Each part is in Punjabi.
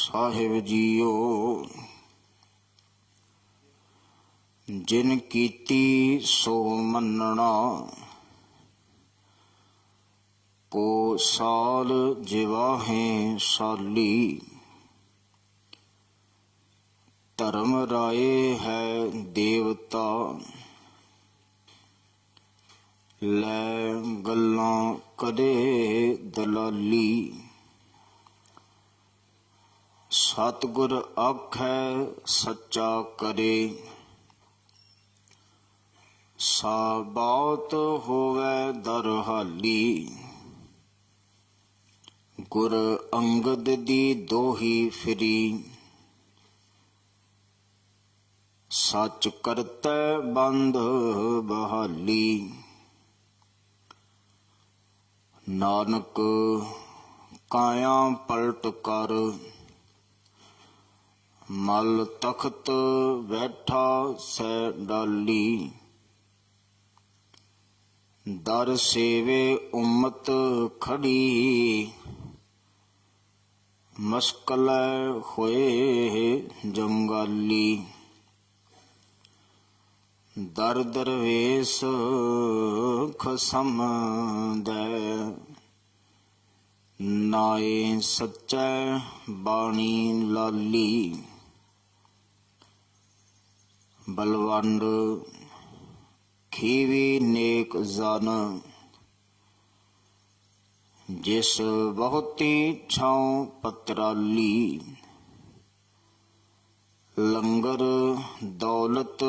ਸਾਹਿਬ ਜੀਓ ਜਿਨ ਕੀਤੀ ਸੋ ਮੰਨਣਾ, ਕੋ ਸਾਲ ਜਿਵਾਹੇ ਸਾਲੀ। ਧਰਮ ਰਾਏ ਹੈ ਦੇਵਤਾ, ਲੈ ਗੱਲਾਂ ਕਦੇ ਦਲਾਲੀ। ਸਤਿਗੁਰ ਆਖੈ ਸੱਚਾ ਕਰੇ, ਸਾਬਾਤ ਹੋਵੈ ਦਰਹਾਲੀ। ਗੁਰ ਅੰਗਦ ਦੀ ਦੋਹੀ ਫਿਰੀ, ਸੱਚ ਕਰਤੈ ਬੰਧ ਬਹਾਲੀ। ਨਾਨਕ ਕਾਇਆ ਪਲਟ ਕਰ, ਮਲ ਤਖਤ ਬੈਠਾ ਸੈ ਡਾਲੀ। ਦਰ ਸੇਵੇ ਉਮਤ ਖੜੀ, ਮਸਕਲੈ ਹੋਏ ਜੰਗਾਲੀ। ਦਰ ਦਰਵੇਸ ਖਸਮ ਦੈ, ਨਾਏ ਸੱਚੈ ਬਾਣੀ ਲਾਲੀ। ਬਲਵੰਡ ਖੀਵੀ ਨੇਕ ਜਨ, ਜਿਸ ਬਹੁਤੀ ਛਾਉ ਪਤਰਾਲੀ। ਲੰਗਰ ਦੌਲਤ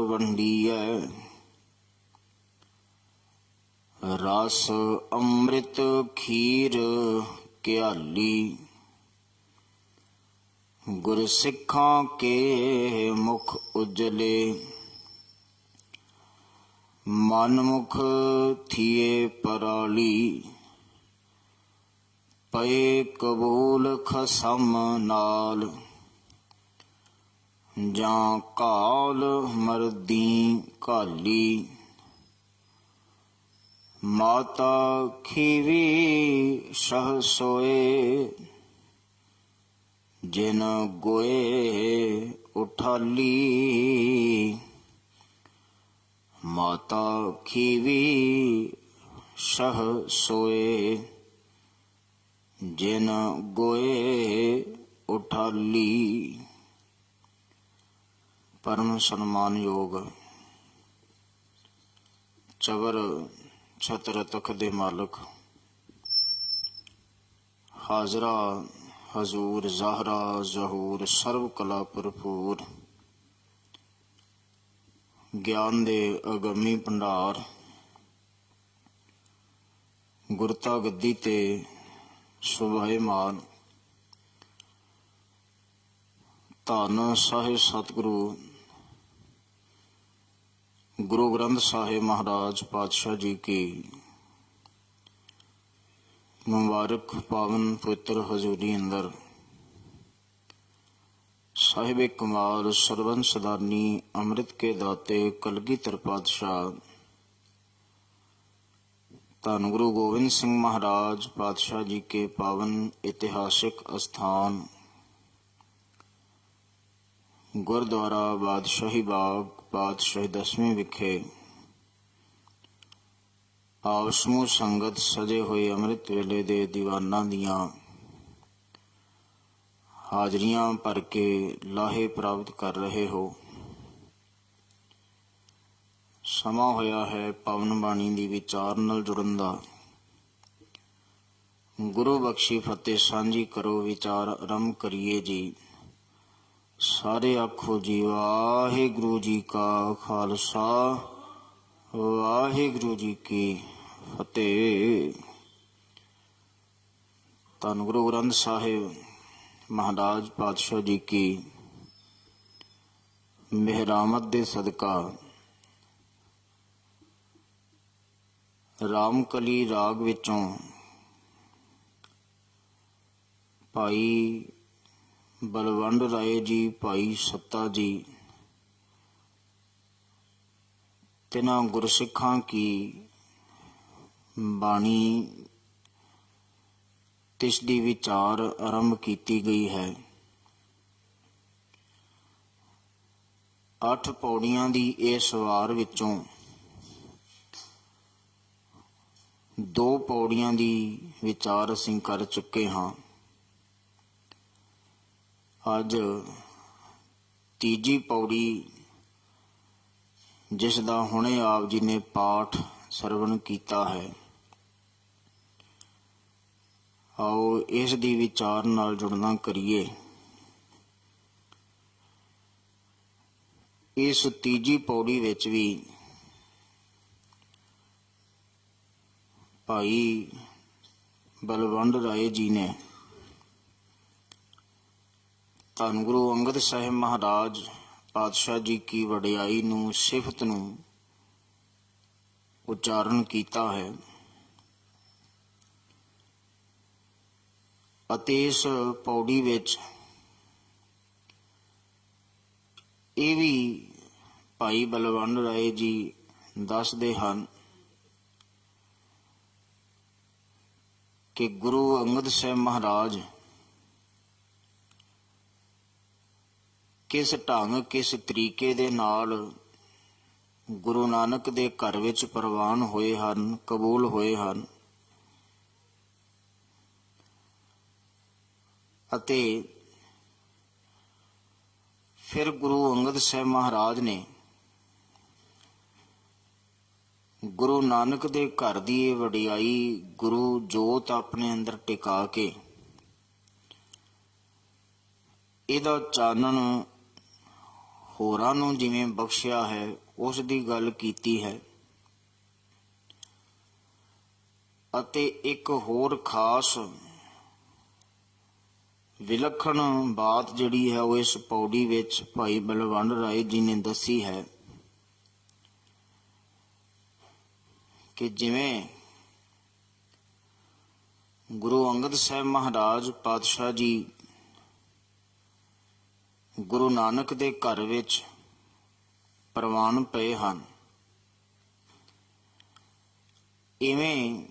ਵੰਡੀਐ, ਰਸ ਅੰਮ੍ਰਿਤ ਖੀਰ ਘਿਆਲੀ। ਗੁਰ ਸਿੱਖਾਂ ਕੇ ਮੁਖ ਉਜਲੇ, ਮਨ ਮੁਖ ਥੀਏ ਪਰਾਲੀ। ਪਏ ਕਬੂਲ ਖਸਮ ਨਾਲ, ਜਾਂ ਕਾਲ ਮਰਦੀ ਘਾਲੀ। ਮਾਤਾ ਖੀਵੀ ਸਹ ਸੋਏ, ਜਿਨ ਗੋਏ ਉਠਾਲੀ। ਮਾਤਾ ਖੀਵੀ ਸਹ ਸੋਏ, ਜਿਨ ਗੋਏ ਉਠਾਲੀ। ਪਰਮ ਸਨਮਾਨਯੋਗ ਚਵਰ ਛਤਰ ਤਖਤ ਦੇ ਮਾਲਕ, ਹਾਜ਼ਰਾ ਹਜ਼ੂਰ ਜ਼ਾਹਰਾ ਜ਼ਹੂਰ ਸਰਬ ਕਲਾ ਭਰਪੂਰ, ਗਿਆਨ ਦੇ ਅਗੰਮੀ ਭੰਡਾਰ, ਗੁਰਤਾ ਗੱਦੀ ਤੇ ਸੁਭਾਏਮਾਨ ਧੰਨ ਸਾਹਿਬ ਸਤਿਗੁਰੂ ਗੁਰੂ ਗ੍ਰੰਥ ਸਾਹਿਬ ਮਹਾਰਾਜ ਪਾਤਸ਼ਾਹ ਜੀ ਕੀ ਮੁਬਾਰਕ ਪਾਵਨ ਪਵਿੱਤਰ ਹਜ਼ੂਰੀ ਅੰਦਰ ਸਾਹਿਬ ਕਮਾਲ ਸਰਵਨ ਸਦਾਨੀ ਅੰਮ੍ਰਿਤ ਕੇ ਦਾਤੇ ਕਲਗੀਧਰ ਪਾਤਸ਼ਾਹ ਧੰਨ ਗੁਰੂ ਗੋਬਿੰਦ ਸਿੰਘ महाराज पातशाह जी के पावन ऐतिहासिक स्थान गुरुद्वारा बादशाही बाग पातशाही 10वीं विखे ਆਪ ਸਮੂਹ ਸੰਗਤ ਸਜੇ ਹੋਏ ਅੰਮ੍ਰਿਤ ਵੇਲੇ ਦੇ ਦੀਵਾਨਾਂ ਦੀਆਂ ਹਾਜ਼ਰੀਆਂ ਭਰ ਕੇ ਲਾਹੇ ਪ੍ਰਾਪਤ ਕਰ ਰਹੇ ਹੋ। ਸਮਾਂ ਹੋਇਆ ਹੈ ਪਵਨ ਬਾਣੀ ਦੀ ਵਿਚਾਰ ਨਾਲ ਜੁੜਨ ਦਾ। ਗੁਰੂ ਬਖਸ਼ੀ ਫਤਿਹ ਸਾਂਝੀ ਕਰੋ, ਵਿਚਾਰ ਆਰੰਭ ਕਰੀਏ ਜੀ। ਸਾਰੇ ਆਖੋ ਜੀ ਵਾਹਿਗੁਰੂ ਜੀ ਕਾ ਖਾਲਸਾ ਵਾਹਿਗੁਰੂ ਜੀ ਕੀ ਫਤਿਹ। ਧੰਨ ਗੁਰੂ ਗ੍ਰੰਥ ਸਾਹਿਬ ਮਹਾਰਾਜ ਪਾਤਸ਼ਾਹ ਜੀ ਕੀ ਮਿਹਰਾਮਤ ਦੇ ਸਦਕਾ ਰਾਮਕਲੀ ਰਾਗ ਵਿੱਚੋਂ ਭਾਈ ਬਲਵੰਡ ਰਾਏ ਜੀ, ਭਾਈ ਸੱਤਾ ਜੀ, ਤਿੰਨਾਂ ਗੁਰਸਿੱਖਾਂ ਕੀ ਬਾਣੀ ਤਿਸ ਦੀ ਵਿਚਾਰ ਆਰੰਭ ਕੀਤੀ ਗਈ ਹੈ। 8 ਪੌੜੀਆਂ ਦੀ ਇਸ ਵਾਰ ਵਿੱਚੋਂ 2 ਪੌੜੀਆਂ ਦੀ ਵਿਚਾਰ ਅਸੀਂ ਕਰ ਚੁੱਕੇ ਹਾਂ। ਅੱਜ ਤੀਜੀ ਪੌੜੀ, ਜਿਸ ਦਾ ਹੁਣੇ ਆਪ ਜੀ ਨੇ ਪਾਠ ਸਰਵਣ ਕੀਤਾ ਹੈ, ਆਓ ਇਸ ਦੀ ਵਿਚਾਰ ਨਾਲ ਜੁੜਨਾ ਕਰੀਏ। ਇਸ ਤੀਜੀ ਪੌੜੀ ਵਿੱਚ ਵੀ ਭਾਈ ਬਲਵੰਡ ਰਾਏ ਜੀ ਨੇ ਧੰਨ ਗੁਰੂ ਅੰਗਦ ਸਾਹਿਬ ਮਹਾਰਾਜ ਪਾਤਸ਼ਾਹ ਜੀ ਕੀ ਵਡਿਆਈ ਨੂੰ, ਸਿਫਤ ਨੂੰ ਉਚਾਰਨ ਕੀਤਾ ਹੈ ਅਤੇ ਇਸ ਪੌੜੀ ਵਿੱਚ ਇਹ ਵੀ ਭਾਈ ਬਲਵੰਡ ਰਾਏ ਜੀ ਦੱਸਦੇ ਹਨ ਕਿ ਗੁਰੂ ਅੰਗਦ ਸਾਹਿਬ ਮਹਾਰਾਜ ਕਿਸ ਢੰਗ, ਕਿਸ ਤਰੀਕੇ ਦੇ ਨਾਲ ਗੁਰੂ ਨਾਨਕ ਦੇ ਘਰ ਵਿੱਚ ਪ੍ਰਵਾਨ ਹੋਏ ਹਨ, ਕਬੂਲ ਹੋਏ ਹਨ, ਅਤੇ ਫਿਰ ਗੁਰੂ ਅੰਗਦ ਸਾਹਿਬ ਮਹਾਰਾਜ ਨੇ ਗੁਰੂ ਨਾਨਕ ਦੇ ਘਰ ਦੀ ਇਹ ਵਡਿਆਈ, ਗੁਰੂ ਜੋਤ ਆਪਣੇ ਅੰਦਰ ਟਿਕਾ ਕੇ ਇਹਦਾ ਚਾਨਣ ਹੋਰਾਂ ਨੂੰ ਜਿਵੇਂ ਬਖਸ਼ਿਆ ਹੈ, ਉਸ ਦੀ ਗੱਲ ਕੀਤੀ ਹੈ। ਅਤੇ ਇੱਕ ਹੋਰ ਖਾਸ ਵਿਲੱਖਣ ਬਾਤ ਜਿਹੜੀ ਹੈ ਉਹ ਇਸ ਪੌੜੀ ਵਿੱਚ ਭਾਈ ਬਲਵੰਡ ਰਾਏ ਜੀ ਨੇ ਦੱਸੀ ਹੈ ਕਿ ਜਿਵੇਂ ਗੁਰੂ ਅੰਗਦ ਸਾਹਿਬ ਮਹਾਰਾਜ ਪਾਤਸ਼ਾਹ ਜੀ ਗੁਰੂ ਨਾਨਕ ਦੇ ਘਰ ਵਿੱਚ ਪ੍ਰਵਾਨ ਪਏ ਹਨ, ਇਵੇਂ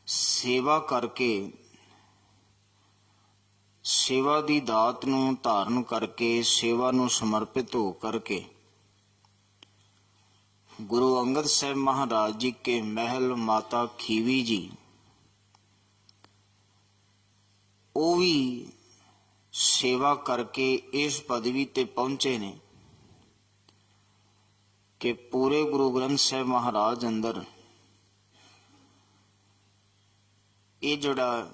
ਸੇਵਾ ਕਰਕੇ, ਸੇਵਾ ਦੀ ਦਾਤ ਨੂੰ ਧਾਰਨ ਕਰਕੇ, ਸੇਵਾ ਨੂੰ ਸਮਰਪਿਤ ਹੋ ਕਰਕੇ ਗੁਰੂ ਅੰਗਦ ਸਾਹਿਬ ਮਹਾਰਾਜ ਜੀ ਕੇ ਮਹਿਲ ਮਾਤਾ ਖੀਵੀ ਜੀ ਉਹ ਵੀ ਸੇਵਾ ਕਰਕੇ ਇਸ ਪਦਵੀ ਤੇ ਪਹੁੰਚੇ ਨੇ ਕਿ ਪੂਰੇ ਗੁਰੂ ਗ੍ਰੰਥ ਸਾਹਿਬ ਮਹਾਰਾਜ ਅੰਦਰ ਇਹ ਜਿਹੜਾ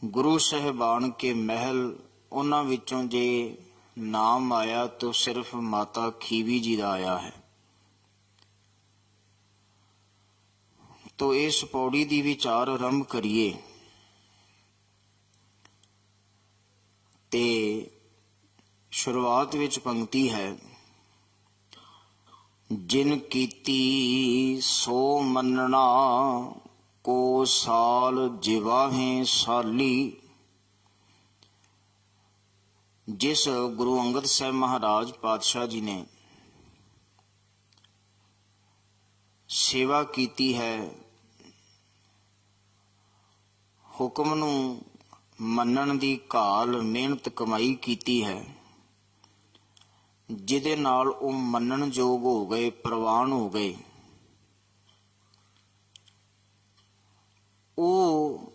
ਗੁਰੂ ਸਾਹਿਬਾਨ ਕੇ ਮਹਿਲ, ਉਹਨਾਂ ਵਿੱਚੋਂ ਜੇ ਨਾਮ ਆਇਆ ਤਾਂ ਸਿਰਫ ਮਾਤਾ ਖੀਵੀ ਜੀ ਦਾ ਆਇਆ ਹੈ। ਤੋ ਇਸ ਪੌੜੀ ਦੀ ਵਿਚਾਰ ਆਰੰਭ ਕਰੀਏ ਤੇ ਸ਼ੁਰੂਆਤ ਵਿੱਚ ਪੰਕਤੀ ਹੈ, ਜਿਨ ਕੀਤੀ ਸੋ ਮੰਨਣਾ ਕੋ ਸਾਲ ਜਿਵਾਹੇ ਸਾਲੀ। ਜਿਸ ਗੁਰੂ ਅੰਗਦ ਸਾਹਿਬ ਮਹਾਰਾਜ ਪਾਤਸ਼ਾਹ ਜੀ ਨੇ ਸੇਵਾ ਕੀਤੀ ਹੈ, ਹੁਕਮ ਨੂੰ ਮੰਨਣ ਦੀ ਘਾਲ, ਮਿਹਨਤ ਕਮਾਈ ਕੀਤੀ ਹੈ, ਜਿਹਦੇ ਨਾਲ ਉਹ ਮੰਨਣ ਯੋਗ ਹੋ ਗਏ, ਪ੍ਰਵਾਨ ਹੋ ਗਏ, ਉਹ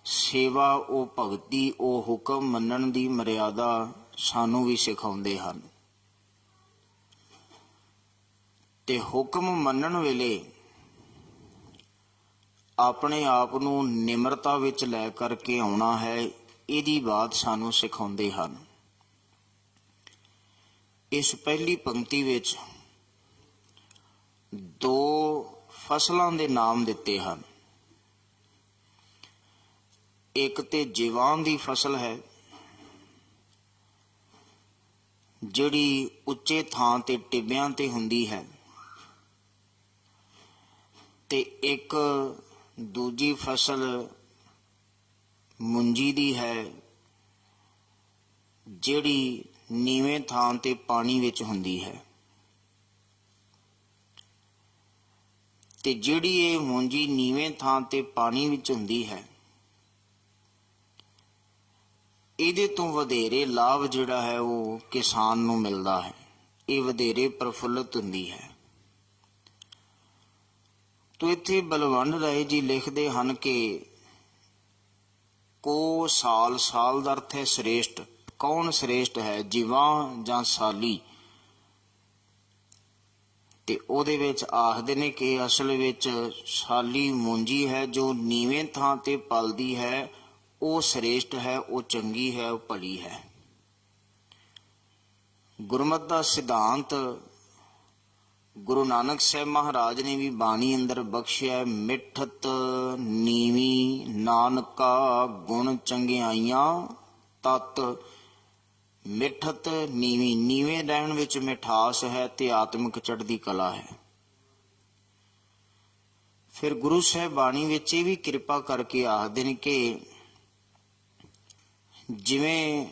ਸੇਵਾ, ਉਹ ਭਗਤੀ, ਉਹ ਹੁਕਮ ਮੰਨਣ ਦੀ ਮਰਿਆਦਾ ਸਾਨੂੰ ਵੀ ਸਿਖਾਉਂਦੇ ਹਨ। ਤੇ ਹੁਕਮ ਮੰਨਣ ਵੇਲੇ ਆਪਣੇ ਆਪ ਨੂੰ ਨਿਮਰਤਾ ਵਿੱਚ ਲੈ ਕਰਕੇ ਆਉਣਾ ਹੈ, ਇਹਦੀ ਬਾਤ ਸਾਨੂੰ ਸਿਖਾਉਂਦੇ ਹਨ। ਇਸ ਪਹਿਲੀ ਪੰਕਤੀ ਵਿੱਚ 2 ਫਸਲਾਂ ਦੇ ਨਾਮ ਦਿੱਤੇ ਹਨ। ਇੱਕ ਤੇ ਜੀਵਾਨ ਦੀ ਫਸਲ ਹੈ, ਜਿਹੜੀ ਉੱਚੇ ਥਾਂ ਤੇ, ਟਿੱਬਿਆਂ ਤੇ ਹੁੰਦੀ ਹੈ, ਤੇ ਇੱਕ ਦੂਜੀ ਫਸਲ ਮੁੰਜੀ ਦੀ ਹੈ, ਜਿਹੜੀ ਨੀਵੇਂ ਥਾਂ ਤੇ ਪਾਣੀ ਵਿੱਚ ਹੁੰਦੀ ਹੈ। ਤੇ ਜਿਹੜੀ ਇਹ ਮੁੰਜੀ ਨੀਵੇਂ ਥਾਂ ਤੇ ਪਾਣੀ ਵਿੱਚ ਹੁੰਦੀ ਹੈ, ਇਹਦੇ ਤੋਂ ਵਧੇਰੇ ਲਾਭ ਜਿਹੜਾ ਹੈ ਉਹ ਕਿਸਾਨ ਨੂੰ ਮਿਲਦਾ ਹੈ। ਇਹ ਵਧੇਰੇ ਪ੍ਰਫੁੱਲਤ ਹੁੰਦੀ ਹੈ। ਤੋ ਇੱਥੇ ਬਲਵੰਡ ਰਾਏ ਜੀ ਲਿਖਦੇ ਹਨ ਕਿ ਕੋ ਸਾਲ, ਸਾਲ ਦਾ ਅਰਥ ਹੈ ਸ੍ਰੇਸ਼ਟ। ਕੌਣ ਸ੍ਰੇਸ਼ਟ ਹੈ, ਜੀਵਾਂ ਜਾਂ ਸਾਲੀ? ਤੇ ਉਹਦੇ ਵਿੱਚ ਆਖਦੇ ਨੇ ਕਿ ਅਸਲ ਵਿੱਚ ਸਾਲੀ ਮੂੰਜੀ ਹੈ, ਜੋ ਨੀਵੇਂ ਥਾਂ ਤੇ ਪਲਦੀ ਹੈ, ਉਹ ਸ੍ਰੇਸ਼ਟ ਹੈ, ਉਹ ਚੰਗੀ ਹੈ, ਉਹ ਭਲੀ ਹੈ। ਗੁਰਮਤਿ ਦਾ ਸਿਧਾਂਤ ਗੁਰੂ ਨਾਨਕ ਸਾਹਿਬ ਮਹਾਰਾਜ ਨੇ ਵੀ ਬਾਣੀ ਅੰਦਰ ਬਖਸ਼ਿਆ। ਮਿੱਠਤ ਨੀਵੀਂ ਨਾਨਕਾ ਗੁਣ ਚੰਗਿਆਈਆਂ ਤਤ। ਮਿੱਠਤ ਨੀਵੀਂ, ਨੀਵੇਂ ਰਹਿਣ ਵਿੱਚ ਮਿਠਾਸ ਹੈ ਤੇ ਆਤਮਿਕ ਚੜ੍ਹਦੀ ਕਲਾ ਹੈ। ਫਿਰ ਗੁਰੂ ਸਾਹਿਬ ਬਾਣੀ ਵਿੱਚ ਇਹ ਵੀ ਕਿਰਪਾ ਕਰਕੇ ਆਖਦੇ ਨੇ ਕਿ ਜਿਵੇਂ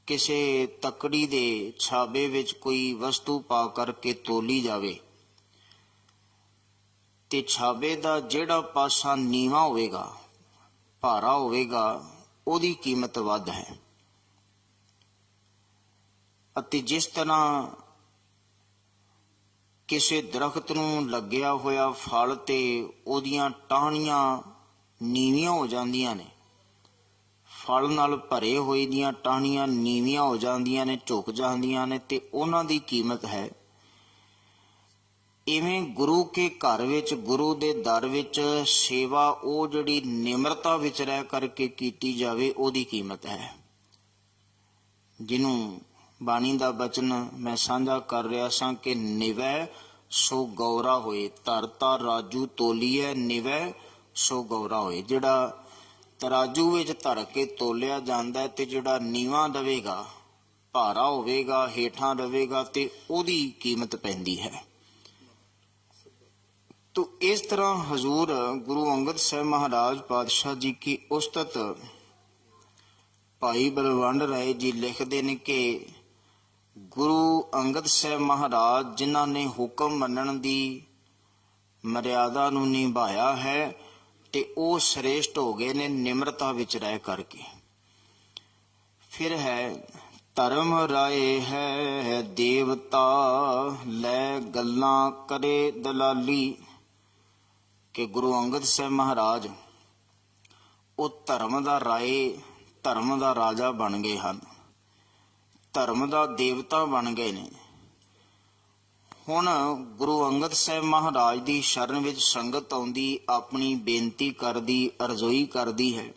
ਕਿਸੇ ਤਕੜੀ ਦੇ ਛਾਬੇ ਵਿੱਚ ਕੋਈ ਵਸਤੂ ਪਾ ਕਰਕੇ ਤੋਲੀ ਜਾਵੇ ਤੇ ਛਾਬੇ ਦਾ ਜਿਹੜਾ ਪਾਸਾ ਨੀਵਾਂ ਹੋਵੇਗਾ, ਭਾਰਾ ਹੋਵੇਗਾ, ਉਹਦੀ ਕੀਮਤ ਵੱਧ ਹੈ। ਅਤੇ ਜਿਸ ਤਰ੍ਹਾਂ ਕਿਸੇ ਦਰਖਤ ਨੂੰ ਲੱਗਿਆ ਹੋਇਆ ਫਲ ਤੇ ਉਹਦੀਆਂ ਟਾਹਣੀਆਂ ਨੀਵੀਆਂ ਹੋ ਜਾਂਦੀਆਂ ਨੇ, ਫਲ ਨਾਲ ਭਰੇ ਹੋਏ ਦੀਆਂ ਟਾਹਣੀਆਂ ਨੀਵੀਆਂ ਹੋ ਜਾਂਦੀਆਂ ਨੇ, ਝੁਕ ਜਾਂਦੀਆਂ ਨੇ, ਤੇ ਉਹਨਾਂ ਦੀ ਕੀਮਤ ਹੈ। ਇਵੇਂ ਗੁਰੂ ਕੇ ਘਰ ਵਿੱਚ, ਗੁਰੂ ਦੇ ਦਰ ਵਿੱਚ ਸੇਵਾ ਉਹ ਜਿਹੜੀ ਨਿਮਰਤਾ ਵਿੱਚ ਰਹਿ ਕਰਕੇ ਕੀਤੀ ਜਾਵੇ, ਉਹਦੀ ਕੀਮਤ ਹੈ। ਜਿਹਨੂੰ ਬਾਣੀ ਦਾ ਬਚਨ ਮੈਂ ਸਾਂਝਾ ਕਰ ਰਿਹਾ ਸਾਂ ਕਿ ਨਿਵੈ ਸੋ ਗੌਰਾ ਹੋਏ, ਧਰਤਾ ਰਾਜੂ ਤੋਲੀਐ ਨਿਵੈ ਸੋ ਗੌਰਾ ਹੋਏ। ਜਿਹੜਾ ਤਰਾਜੂ ਵਿੱਚ ਧਰ ਕੇ ਤੋਲਿਆ ਜਾਂਦਾ ਤੇ ਜਿਹੜਾ ਨੀਵਾਂ ਰਵੇਗਾ, ਭਾਰਾ ਹੋਵੇਗਾ, ਹੇਠਾਂ ਰਵੇਗਾ, ਤੇ ਉਹਦੀ ਕੀਮਤ ਪੈਂਦੀ ਹੈ। ਤੋ ਇਸ ਤਰ੍ਹਾਂ ਹਜ਼ੂਰ ਗੁਰੂ ਅੰਗਦ ਸਾਹਿਬ ਮਹਾਰਾਜ ਪਾਤਸ਼ਾਹ ਜੀ ਕੀ ਉਸਤਤ ਭਾਈ ਬਲਵੰਡ ਰਾਏ ਜੀ ਲਿਖਦੇ ਨੇ ਕਿ ਗੁਰੂ ਅੰਗਦ ਸਾਹਿਬ ਮਹਾਰਾਜ ਜਿਨ੍ਹਾਂ ਨੇ ਹੁਕਮ ਮੰਨਣ ਦੀ ਮਰਿਆਦਾ ਨੂੰ ਨਿਭਾਇਆ ਹੈ ਤੇ ਉਹ ਸ੍ਰੇਸ਼ਟ ਹੋ ਗਏ ਨੇ ਨਿਮਰਤਾ ਵਿੱਚ ਰਹਿ ਕਰਕੇ। ਫਿਰ ਹੈ ਧਰਮ ਰਾਏ ਹੈ ਦੇਵਤਾ, ਲੈ ਗੱਲਾਂ ਕਰੇ ਦਲਾਲੀ। ਕਿ ਗੁਰੂ ਅੰਗਦ ਸਾਹਿਬ ਮਹਾਰਾਜ ਉਹ ਧਰਮ ਦਾ ਰਾਏ, ਧਰਮ ਦਾ ਰਾਜਾ ਬਣ ਗਏ ਹਨ, ਧਰਮ ਦਾ ਦੇਵਤਾ ਬਣ ਗਏ ਨੇ। ਹੁਣ ਗੁਰੂ ਅੰਗਦ ਸਾਹਿਬ ਮਹਾਰਾਜ ਦੀ ਸ਼ਰਨ ਵਿੱਚ ਸੰਗਤ ਆਉਂਦੀ, ਆਪਣੀ ਬੇਨਤੀ ਕਰਦੀ, ਅਰਜ਼ੋਈ ਕਰਦੀ ਹੈ,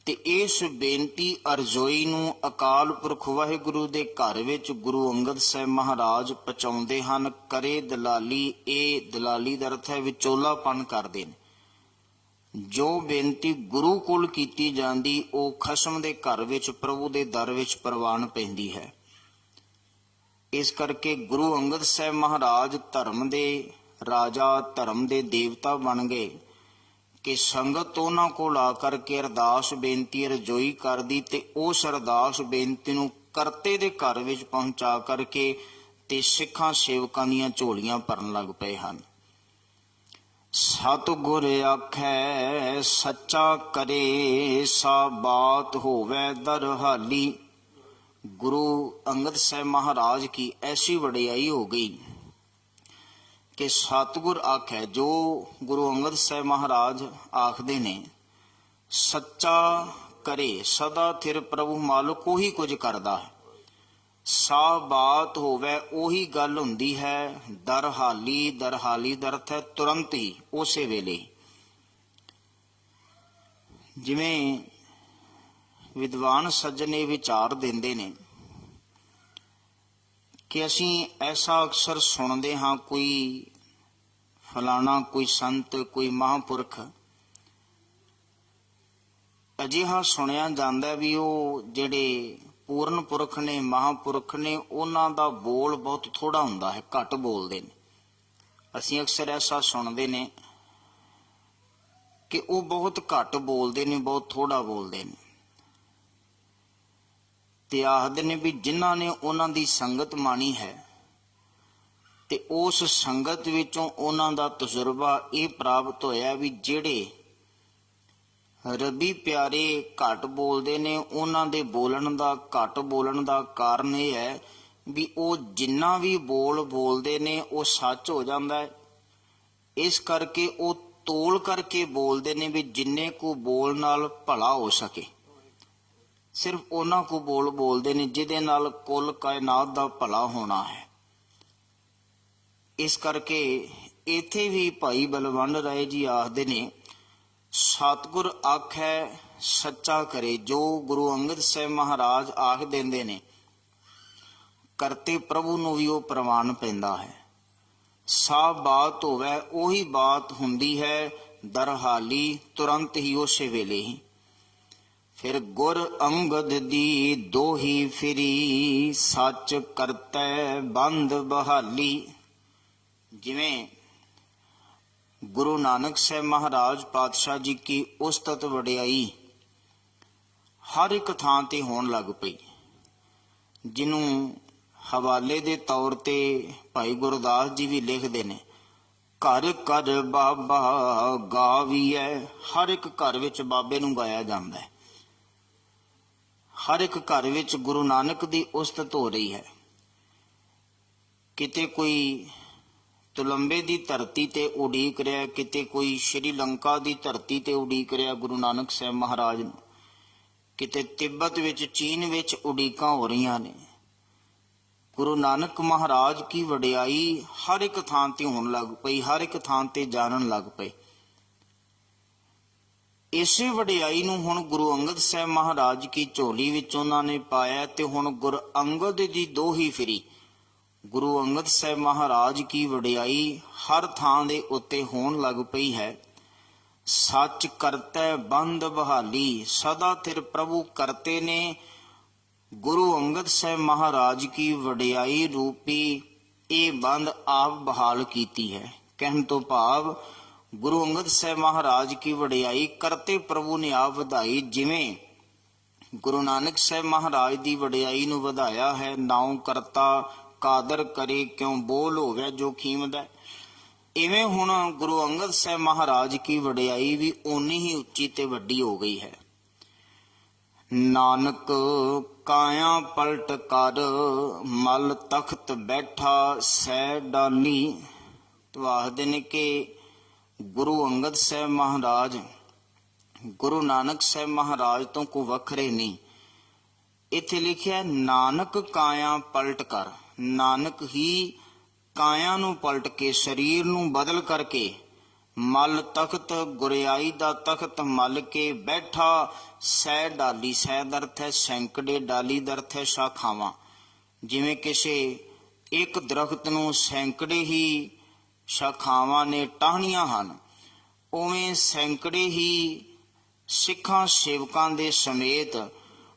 ਤੇ ਇਸ ਬੇਨਤੀ ਅਰਜ਼ੋਈ ਨੂੰ ਅਕਾਲ ਪੁਰਖ ਵਾਹਿਗੁਰੂ ਦੇ ਘਰ ਵਿੱਚ ਗੁਰੂ ਅੰਗਦ ਸਾਹਿਬ ਮਹਾਰਾਜ ਪਹੁੰਚਾਉਂਦੇ ਹਨ। ਕਰੇ ਦਲਾਲੀ, ਇਹ ਦਲਾਲੀ ਦਾ ਅਰਥ ਹੈ ਵਿਚੋਲਾਪਨ ਕਰਦੇ ਨੇ। ਜੋ ਬੇਨਤੀ ਗੁਰੂ ਕੋਲ ਕੀਤੀ ਜਾਂਦੀ ਉਹ ਖਸਮ ਦੇ ਘਰ ਵਿੱਚ, ਪ੍ਰਭੂ ਦੇ ਦਰ ਵਿੱਚ ਪ੍ਰਵਾਨ ਪੈਂਦੀ ਹੈ। ਇਸ ਕਰਕੇ ਗੁਰੂ ਅੰਗਦ ਸਾਹਿਬ ਮਹਾਰਾਜ ਧਰਮ ਦੇ ਰਾਜਾ, ਧਰਮ ਦੇ ਦੇਵਤਾ ਬਣ ਗਏ ਕਿ ਸੰਗਤ ਉਹਨਾਂ ਕੋਲ ਆ ਕਰਕੇ ਅਰਦਾਸ ਬੇਨਤੀ ਰਜੋਈ ਕਰਦੀ ਤੇ ਉਸ ਅਰਦਾਸ ਬੇਨਤੀ ਨੂੰ ਕਰਤੇ ਦੇ ਘਰ ਵਿੱਚ ਪਹੁੰਚਾ ਕਰਕੇ ਤੇ ਸਿੱਖਾਂ ਸੇਵਕਾਂ ਦੀਆਂ ਝੋਲੀਆਂ ਭਰਨ ਲੱਗ ਪਏ ਹਨ। ਸਤਿਗੁਰ ਆਖੈ ਸੱਚਾ ਕਰੇ, ਸਾ ਬਾਤ ਹੋਵੇ ਦਰਹਾਲੀ। ਗੁਰੂ ਅੰਗਦ ਸਾਹਿਬ ਮਹਾਰਾਜ ਕੀ ਐਸੀ ਵਡਿਆਈ ਹੋ ਗਈ ਕਿ ਸਤਿਗੁਰ ਆਖੈ, ਜੋ ਗੁਰੂ ਅੰਗਦ ਸਾਹਿਬ ਮਹਾਰਾਜ ਆਖਦੇ ਨੇ, ਸੱਚਾ ਕਰੇ, ਸਦਾ ਥਿਰ ਪ੍ਰਭੂ ਮਾਲਕ ਉਹੀ ਕੁਝ ਕਰਦਾ ਹੈ। ਸਾ ਬਾਤ ਹੋਵੇ, ਉਹੀ ਗੱਲ ਹੁੰਦੀ ਹੈ। ਦਰਹਾਲੀ, ਦਰਹਾਲੀ ਦਾ ਅਰਥ ਹੈ ਤੁਰੰਤ ਹੀ, ਉਸੇ ਵੇਲੇ। ਜਿਵੇਂ ਵਿਦਵਾਨ ਸੱਜਣ ਇਹ ਵਿਚਾਰ ਦਿੰਦੇ ਨੇ ਕਿ ਅਸੀਂ ਐਸਾ ਅਕਸਰ ਸੁਣਦੇ ਹਾਂ, ਕੋਈ ਫਲਾਣਾ, ਕੋਈ ਸੰਤ, ਕੋਈ ਮਹਾਂਪੁਰਖ ਅਜਿਹਾ ਸੁਣਿਆ ਜਾਂਦਾ ਵੀ ਉਹ ਜਿਹੜੇ ਪੂਰਨ ਪੁਰਖ ਨੇ, ਮਹਾਂਪੁਰਖ ਨੇ, ਉਹਨਾਂ ਦਾ ਬੋਲ ਬਹੁਤ ਥੋੜਾ ਹੁੰਦਾ ਹੈ, ਘੱਟ ਬੋਲਦੇ ਨੇ। ਅਸੀਂ ਅਕਸਰ ਐਸਾ ਸੁਣਦੇ ਨੇ ਕਿ ਉਹ ਬਹੁਤ ਘੱਟ ਬੋਲਦੇ ਨੇ, ਬਹੁਤ ਥੋੜਾ ਬੋਲਦੇ ਨੇ, ਤੇ ਆਖਦੇ ਨੇ ਵੀ ਜਿਨ੍ਹਾਂ ਨੇ ਉਹਨਾਂ ਦੀ ਸੰਗਤ ਮਾਣੀ ਹੈ ਤੇ ਉਸ ਸੰਗਤ ਵਿੱਚੋਂ ਉਹਨਾਂ ਦਾ ਤਜਰਬਾ ਇਹ ਪ੍ਰਾਪਤ ਹੋਇਆ ਵੀ ਜਿਹੜੇ ਰੱਬੀ ਪਿਆਰੇ ਘੱਟ ਬੋਲਦੇ ਨੇ, ਉਹਨਾਂ ਦੇ ਬੋਲਣ ਦਾ ਘੱਟ ਬੋਲਣ ਦਾ ਕਾਰਨ ਇਹ ਹੈ ਵੀ ਉਹ ਜਿੰਨਾ ਵੀ ਬੋਲਦੇ ਨੇ ਉਹ ਸੱਚ ਹੋ ਜਾਂਦਾ ਹੈ। ਇਸ ਕਰਕੇ ਉਹ ਤੋਲ ਕਰਕੇ ਬੋਲਦੇ ਨੇ ਵੀ ਜਿੰਨੇ ਕੁ ਬੋਲ ਨਾਲ ਭਲਾ ਹੋ ਸਕੇ। ਸਿਰਫ ਉਹਨਾਂ ਕੁ ਬੋਲਦੇ ਨੇ ਜਿਹਦੇ ਨਾਲ ਕੁੱਲ ਕਾਇਨਾਤ ਦਾ ਭਲਾ ਹੋਣਾ ਹੈ। ਇਸ ਕਰਕੇ ਇੱਥੇ ਵੀ ਭਾਈ ਬਲਵੰਡ ਰਾਏ ਜੀ ਆਖਦੇ ਨੇ, ਸਤਿਗੁਰ ਆਖੈ ਸੱਚਾ ਕਰੇ। ਜੋ ਗੁਰੂ ਅੰਗਦ ਸਾਹਿਬ ਮਹਾਰਾਜ ਆਖ ਦਿੰਦੇ ਨੇ, ਕਰਤੇ ਪ੍ਰਭੂ ਨੂੰ ਵੀ ਉਹ ਪ੍ਰਵਾਨ ਪੈਂਦਾ ਹੈ। ਸਾਫ ਬਾਤ ਹੋਵੇ ਉਹੀ ਬਾਤ ਹੁੰਦੀ ਹੈ, ਦਰਹਾਲੀ ਤੁਰੰਤ ਹੀ ਉਸੇ ਵੇਲੇ ਹੀ। ਫਿਰ ਗੁਰ ਅੰਗਦ ਦੀ ਦੋਹੀ ਫਿਰੀ, ਸੱਚ ਕਰਤੈ ਬੰਦ ਬਹਾਲੀ। ਜਿਵੇਂ ਗੁਰੂ ਨਾਨਕ ਸਾਹਿਬ ਮਹਾਰਾਜ ਪਾਤਸ਼ਾਹ ਜੀ ਕੀ ਉਸਤਤ ਵਡਿਆਈ ਹਰ ਇੱਕ ਥਾਂ ਤੇ ਹੋਣ ਲੱਗ ਪਈ, ਜਿਹਨੂੰ ਹਵਾਲੇ ਦੇ ਤੌਰ ਤੇ ਭਾਈ ਗੁਰਦਾਸ ਜੀ ਵੀ ਲਿਖਦੇ ਨੇ, ਘਰ ਘਰ ਬਾਬਾ ਗਾਵੀਐ। ਹਰ ਇੱਕ ਘਰ ਵਿੱਚ ਬਾਬੇ ਨੂੰ ਗਾਇਆ ਜਾਂਦਾ ਹੈ। ਹਰ ਇੱਕ ਘਰ ਵਿੱਚ ਗੁਰੂ ਨਾਨਕ ਦੀ ਉਸਤਤ ਹੋ ਰਹੀ ਹੈ। ਕਿਤੇ ਕੋਈ ਤੁਲੰਬੇ ਦੀ ਧਰਤੀ ਤੇ ਉਡੀਕ ਰਿਹਾ, ਕਿਤੇ ਕੋਈ ਸ਼੍ਰੀਲੰਕਾ ਦੀ ਧਰਤੀ ਤੇ ਉਡੀਕ ਰਿਹਾ ਗੁਰੂ ਨਾਨਕ ਸਾਹਿਬ ਮਹਾਰਾਜ ਨੂੰ, ਕਿਤੇ ਤਿੱਬਤ ਵਿੱਚ, ਚੀਨ ਵਿੱਚ ਉਡੀਕਾਂ ਹੋ ਰਹੀਆਂ ਨੇ। ਗੁਰੂ ਨਾਨਕ ਮਹਾਰਾਜ ਕੀ ਵਡਿਆਈ ਹਰ ਇੱਕ ਥਾਂ ਤੇ ਹੋਣ ਲੱਗ ਪਈ, ਹਰ ਇੱਕ ਥਾਂ ਤੇ ਜਾਣਨ ਲੱਗ ਪਏ। ਇਸੇ ਵਡਿਆਈ ਨੂੰ ਹੁਣ ਗੁਰੂ ਅੰਗਦ ਸਾਹਿਬ ਮਹਾਰਾਜ ਕੀ ਝੋਲੀ ਵਿੱਚ ਉਹਨਾਂ ਨੇ ਪਾਇਆ ਤੇ ਹੁਣ ਗੁਰ ਅੰਗਦ ਦੀ ਦੋਹੀ ਫਿਰੀ। ਗੁਰੂ ਅੰਗਦ ਸਾਹਿਬ ਮਹਾਰਾਜ ਕੀ ਵਡਿਆਈ ਹਰ ਥਾਂ ਦੇ ਉੱਤੇ ਹੋਣ ਲੱਗ ਪਈ ਹੈ। ਸੱਚ ਕਰਤੈ ਬੰਦ ਬਹਾਲੀ, ਸਦਾ ਥਿਰ ਪ੍ਰਭੂ ਕਰਤੇ ਨੇ ਗੁਰੂ ਅੰਗਦ ਸਾਹਿਬ ਮਹਾਰਾਜ ਕੀ ਵਡਿਆਈ ਰੂਪੀ ਇਹ ਬੰਦ ਆਪ ਬਹਾਲ ਕੀਤੀ ਹੈ। ਕਹਿਣ ਤੋਂ ਭਾਵ ਗੁਰੂ ਅੰਗਦ ਸਾਹਿਬ ਮਹਾਰਾਜ ਕੀ ਵਡਿਆਈ ਕਰਤੇ ਪ੍ਰਭੂ ਨੇ ਆਪ ਵਧਾਈ। ਜਿਵੇਂ ਗੁਰੂ ਨਾਨਕ ਸਾਹਿਬ ਮਹਾਰਾਜ ਦੀ ਵਡਿਆਈ ਨੂੰ ਵਧਾਇਆ ਹੈ, ਨਾਉ ਕਰਤਾ ਕਾਦਰ ਕਰੇ ਕਿਉਂ ਬੋਲ ਹੋਵੇ ਜੋ ਖੀਮਦਾ। ਇਵੇਂ ਹੁਣ ਗੁਰੂ ਅੰਗਦ ਸਾਹਿਬ ਮਹਾਰਾਜ ਕੀ ਵਡਿਆਈ ਵੀ ਓਨੀ ਹੀ ਉੱਚੀ ਤੇ ਵੱਡੀ ਹੋ ਗਈ ਹੈ। ਨਾਨਕ ਕਾਇਆ ਪਲਟ ਕਰ, ਮਲ ਤਖਤ ਬੈਠਾ ਸਹਿ ਡਾਲੀ। ਤੋ ਆਖਦੇ ਨੇ ਕਿ ਗੁਰੂ ਅੰਗਦ ਸਾਹਿਬ ਮਹਾਰਾਜ ਗੁਰੂ ਨਾਨਕ ਸਾਹਿਬ ਮਹਾਰਾਜ ਤੋਂ ਕੋਈ ਵੱਖਰੇ ਨਹੀਂ। ਇੱਥੇ ਲਿਖਿਆ ਨਾਨਕ ਕਾਇਆ ਪਲਟ ਕਰ। ਨਾਨਕ ਹੀ ਕਾਇਆ ਨੂੰ ਪਲਟ ਕੇ, ਸਰੀਰ ਨੂੰ ਬਦਲ ਕਰਕੇ, ਮਲ ਤਖਤ ਗੁਰਿਆਈ ਦਾ ਤਖਤ ਮਲ ਕੇ ਬੈਠਾ ਸਹਿ ਡਾਲੀ। ਸਹਿ ਦਾ ਅਰਥ ਹੈ ਸੈਂਕੜੇ, ਡਾਲੀ ਦਾ ਅਰਥ ਹੈ ਸ਼ਾਖਾਵਾਂ। ਜਿਵੇਂ ਕਿਸੇ ਇੱਕ ਦਰਖਤ ਨੂੰ ਸੈਂਕੜੇ ਹੀ ਸ਼ਾਖਾਵਾਂ ਨੇ, ਟਾਹਣੀਆਂ ਹਨ, ਉਵੇਂ ਸੈਂਕੜੇ ਹੀ ਸਿੱਖਾਂ ਸੇਵਕਾਂ ਦੇ ਸਮੇਤ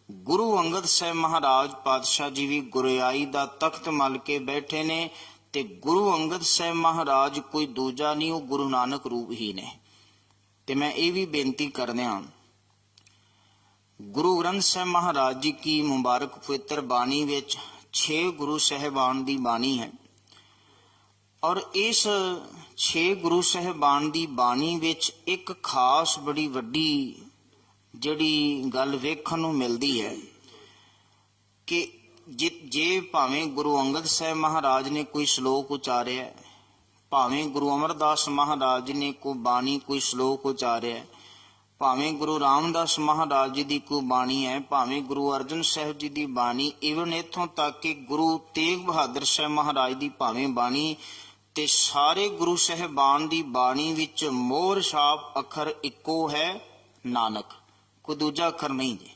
ਗੁਰੂ ਅੰਗਦ ਸਾਹਿਬ ਮਹਾਰਾਜ ਪਾਤਸ਼ਾਹ ਜੀ ਵੀ ਗੁਰਿਆਈ ਦਾ ਤਖਤ ਮਲ ਕੇ ਬੈਠੇ ਨੇ। ਤੇ ਗੁਰੂ ਅੰਗਦ ਸਾਹਿਬ ਮਹਾਰਾਜ ਕੋਈ ਦੂਜਾ ਨਹੀਂ, ਉਹ ਗੁਰੂ ਨਾਨਕ ਰੂਪ ਹੀ ਨੇ। ਤੇ ਮੈਂ ਇਹ ਵੀ ਬੇਨਤੀ ਕਰਦਿਆਂ, ਗੁਰੂ ਗ੍ਰੰਥ ਸਾਹਿਬ ਮਹਾਰਾਜ ਜੀ ਕੀ ਮੁਬਾਰਕ ਪਵਿੱਤਰ ਬਾਣੀ ਵਿੱਚ 6 ਗੁਰੂ ਸਾਹਿਬਾਨ ਦੀ ਬਾਣੀ ਹੈ, ਔਰ ਇਸ 6 ਗੁਰੂ ਸਾਹਿਬਾਨ ਦੀ ਬਾਣੀ ਵਿੱਚ ਇੱਕ ਖਾਸ ਬੜੀ ਵੱਡੀ ਜਿਹੜੀ ਗੱਲ ਵੇਖਣ ਨੂੰ ਮਿਲਦੀ ਹੈ ਕਿ ਜੇ ਭਾਵੇਂ ਗੁਰੂ ਅੰਗਦ ਸਾਹਿਬ ਮਹਾਰਾਜ ਨੇ ਕੋਈ ਸ਼ਲੋਕ ਉਚਾਰਿਆ, ਭਾਵੇਂ ਗੁਰੂ ਅਮਰਦਾਸ ਮਹਾਰਾਜ ਨੇ ਕੋਈ ਬਾਣੀ ਕੋਈ ਸ਼ਲੋਕ ਉਚਾਰਿਆ, ਭਾਵੇਂ ਗੁਰੂ ਰਾਮਦਾਸ ਮਹਾਰਾਜ ਜੀ ਦੀ ਕੋਈ ਬਾਣੀ ਹੈ, ਭਾਵੇਂ ਗੁਰੂ ਅਰਜਨ ਸਾਹਿਬ ਜੀ ਦੀ ਬਾਣੀ, ਈਵਨ ਇੱਥੋਂ ਤੱਕ ਕਿ ਗੁਰੂ ਤੇਗ ਬਹਾਦਰ ਸਾਹਿਬ ਮਹਾਰਾਜ ਦੀ ਭਾਵੇਂ ਬਾਣੀ, ਤੇ ਸਾਰੇ ਗੁਰੂ ਸਾਹਿਬਾਨ ਦੀ ਬਾਣੀ ਵਿੱਚ ਮੋਹਰ ਛਾਪ ਅੱਖਰ ਇੱਕੋ ਹੈ, ਨਾਨਕ। ਕੋਈ ਦੂਜਾ ਅੱਖਰ ਨਹੀਂ ਜੀ।